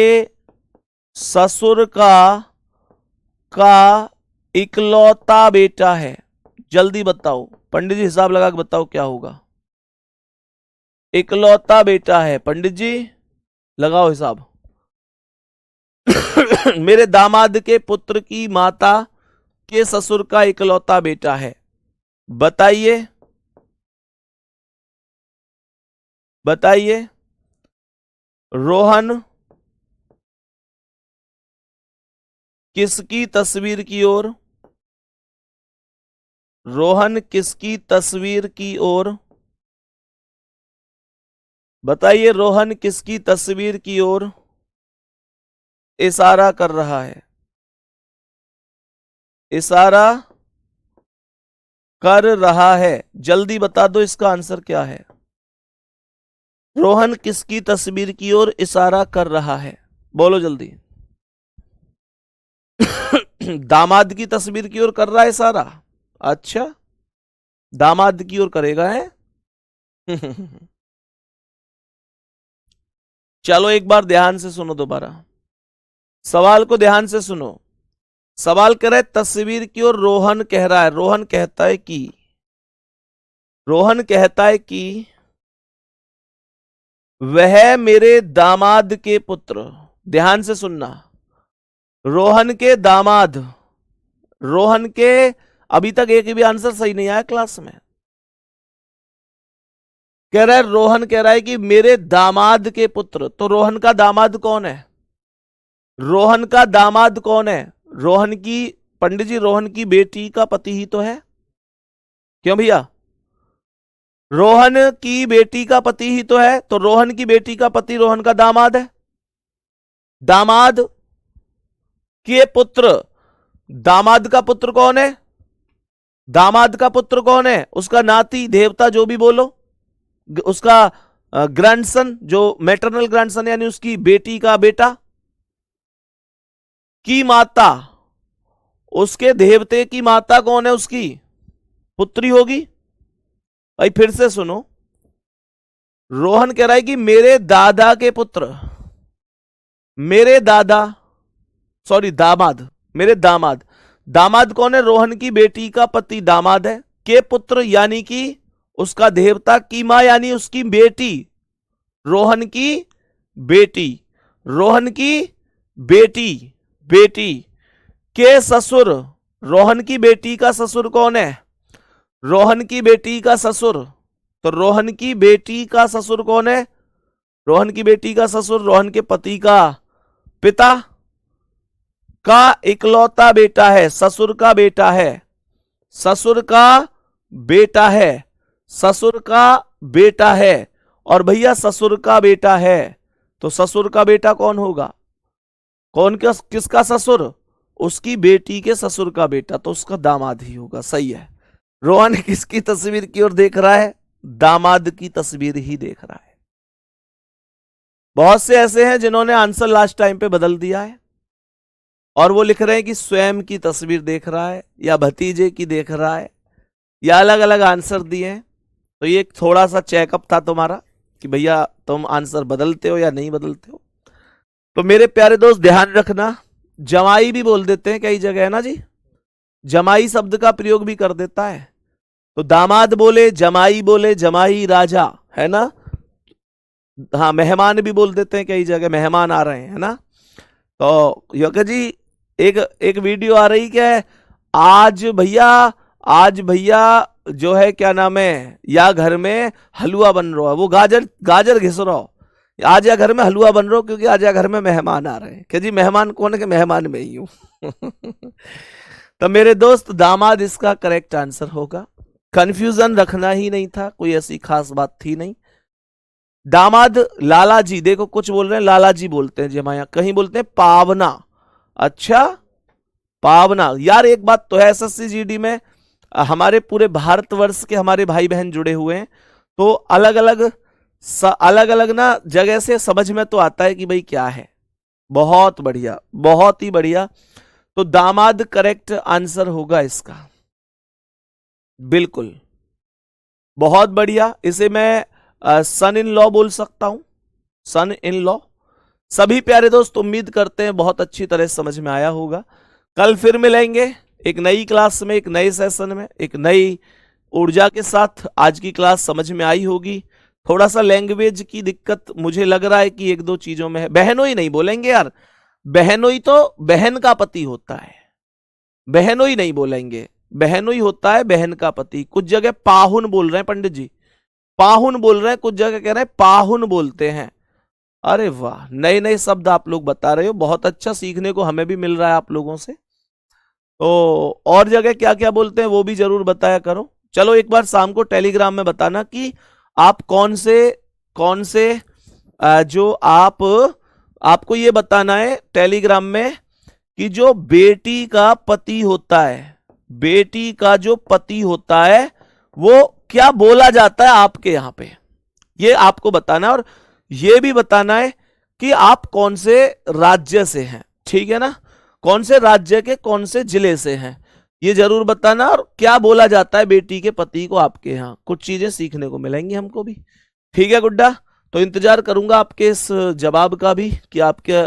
ससुर का इकलौता बेटा है। जल्दी बताओ पंडित जी, हिसाब लगा के बताओ क्या होगा। इकलौता बेटा है, पंडित जी लगाओ हिसाब। मेरे दामाद के पुत्र की माता के ससुर का इकलौता बेटा है। बताइए रोहन किसकी तस्वीर की ओर, रोहन किसकी तस्वीर की ओर, बताइए रोहन किसकी तस्वीर की ओर इशारा कर रहा है, इशारा कर रहा है? जल्दी बता दो इसका आंसर क्या है। रोहन किसकी तस्वीर की ओर इशारा कर रहा है? बोलो जल्दी। दामाद की तस्वीर की ओर कर रहा है इशारा। अच्छा, दामाद की ओर करेगा है। चलो एक बार ध्यान से सुनो दोबारा, सवाल को ध्यान से सुनो। सवाल कह रहा है तस्वीर की ओर रोहन कह रहा है, रोहन कहता है कि वह मेरे दामाद के पुत्र, ध्यान से सुनना, रोहन के दामाद, रोहन के, अभी तक एक भी आंसर सही नहीं आया क्लास में। कह रहा है, रोहन कह रहा है कि मेरे दामाद के पुत्र, तो रोहन का दामाद कौन है? रोहन का दामाद कौन है? रोहन की, पंडित जी रोहन की बेटी का पति ही तो है, क्यों भैया? रोहन की बेटी का पति ही तो है, तो रोहन की बेटी का पति रोहन का दामाद है। दामाद के पुत्र, दामाद का पुत्र कौन है? दामाद का पुत्र कौन है? उसका नाती, देवता, जो भी बोलो, उसका ग्रैंडसन, जो मैटरनल ग्रैंडसन यानी उसकी बेटी का बेटा, की माता, उसके देवते की माता कौन है? उसकी पुत्री होगी। भाई फिर से सुनो, रोहन कह रहा है कि मेरे दादा के पुत्र, मेरे दादा, सॉरी दामाद, मेरे दामाद, दामाद कौन है? रोहन की बेटी का पति दामाद है। के पुत्र यानी कि उसका देवता, की मां यानी उसकी बेटी, रोहन की बेटी, रोहन की बेटी, बेटी के ससुर, रोहन की बेटी का ससुर कौन है? रोहन की बेटी का ससुर, तो रोहन की बेटी का ससुर कौन है? रोहन की बेटी का ससुर रोहन के पति का पिता का इकलौता बेटा है, ससुर का बेटा है, ससुर का बेटा है, ससुर का बेटा है। और भैया ससुर का बेटा है तो ससुर का बेटा कौन होगा? कौन, किसका ससुर? उसकी बेटी के ससुर का बेटा, तो उसका दामाद ही होगा। सही है। रोहन किसकी तस्वीर की ओर देख रहा है? दामाद की तस्वीर ही देख रहा है। बहुत से ऐसे हैं जिन्होंने आंसर लास्ट टाइम पे बदल दिया है और वो लिख रहे हैं कि स्वयं की तस्वीर देख रहा है या भतीजे की देख रहा है, या अलग अलग आंसर दिए हैं। तो ये थोड़ा सा चेकअप था तुम्हारा कि भैया तुम आंसर बदलते हो या नहीं बदलते हो। तो मेरे प्यारे दोस्त ध्यान रखना, जमाई भी बोल देते हैं कई जगह, है ना जी, जमाई शब्द का प्रयोग भी कर देता है। तो दामाद बोले, जमाई राजा, है ना। हाँ, मेहमान भी बोल देते हैं कई जगह, मेहमान आ रहे हैं, है ना। तो योगा जी एक वीडियो आ रही क्या है, आज भैया जो है क्या नाम है, या घर में हलवा बन रहा है, वो गाजर घिस रहा हो, आज या घर में हलवा बन रहा हो क्योंकि आज या घर में मेहमान आ रहे हैं। क्या जी मेहमान कौन है? कि मेहमान में ही हूं। तो मेरे दोस्त दामाद इसका करेक्ट आंसर होगा। कंफ्यूजन रखना ही नहीं था, कोई ऐसी खास बात थी नहीं। दामाद लाला जी, देखो कुछ बोल रहे हैं लाला जी बोलते हैं जी हमारे यहाँ, कहीं बोलते हैं पावना। अच्छा पावना, यार एक बात तो है, एसएससी जीडी में हमारे पूरे भारतवर्ष के हमारे भाई बहन जुड़े हुए हैं, तो अलग अलग ना जगह से समझ में तो आता है कि भाई क्या है। बहुत बढ़िया, बहुत ही बढ़िया। तो दामाद करेक्ट आंसर होगा इसका, बिल्कुल बहुत बढ़िया। इसे मैं सन इन लॉ बोल सकता हूं, सन इन लॉ। सभी प्यारे दोस्त उम्मीद करते हैं बहुत अच्छी तरह समझ में आया होगा। कल फिर मिलेंगे एक नई क्लास में, एक नए सेशन में, एक नई ऊर्जा के साथ। आज की क्लास समझ में आई होगी। थोड़ा सा लैंग्वेज की दिक्कत मुझे लग रहा है कि एक दो चीजों में है। बहनोई नहीं बोलेंगे यार, बहनोई तो बहन का पति होता है, बहनोई नहीं बोलेंगे, बहनोई होता है बहन का पति। कुछ जगह पाहुन बोल रहे हैं पंडित जी, पाहुन बोल रहे हैं, कुछ जगह कह रहे हैं पाहुन बोलते हैं। अरे वाह, नए नए शब्द आप लोग बता रहे हो, बहुत अच्छा सीखने को हमें भी मिल रहा है आप लोगों से। तो और जगह क्या क्या बोलते हैं वो भी जरूर बताया करो। चलो एक बार शाम को टेलीग्राम में बताना कि आप कौन से जो आपको ये बताना है टेलीग्राम में कि जो बेटी का पति होता है, बेटी का जो पति होता है वो क्या बोला जाता है आपके यहां पे, ये आपको बताना है, और ये भी बताना है कि आप कौन से राज्य से हैं, ठीक है ना, कौन से राज्य के कौन से जिले से हैं, ये जरूर बताना। और क्या बोला जाता है बेटी के पति को आपके यहाँ, कुछ चीजें सीखने को मिलेंगी हमको भी, ठीक है गुड्डा। तो इंतजार करूंगा आपके इस जवाब का भी कि आपके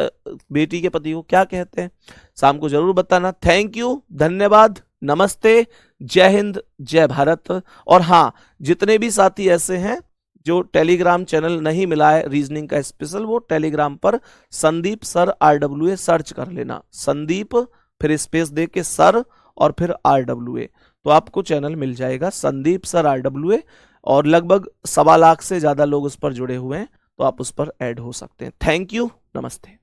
बेटी के पति को क्या कहते हैं, शाम को जरूर बताना। थैंक यू, धन्यवाद, नमस्ते, जय हिंद, जय भारत। और हाँ, जितने भी साथी ऐसे हैं जो टेलीग्राम चैनल नहीं मिला है रीजनिंग का स्पेशल, वो टेलीग्राम पर संदीप सर RWA सर्च कर लेना, संदीप फिर स्पेस दे के सर और फिर RWA, तो आपको चैनल मिल जाएगा संदीप सर RWA। और लगभग 1.25 लाख से ज्यादा लोग उस पर जुड़े हुए हैं, तो आप उस पर ऐड हो सकते हैं। थैंक यू, नमस्ते।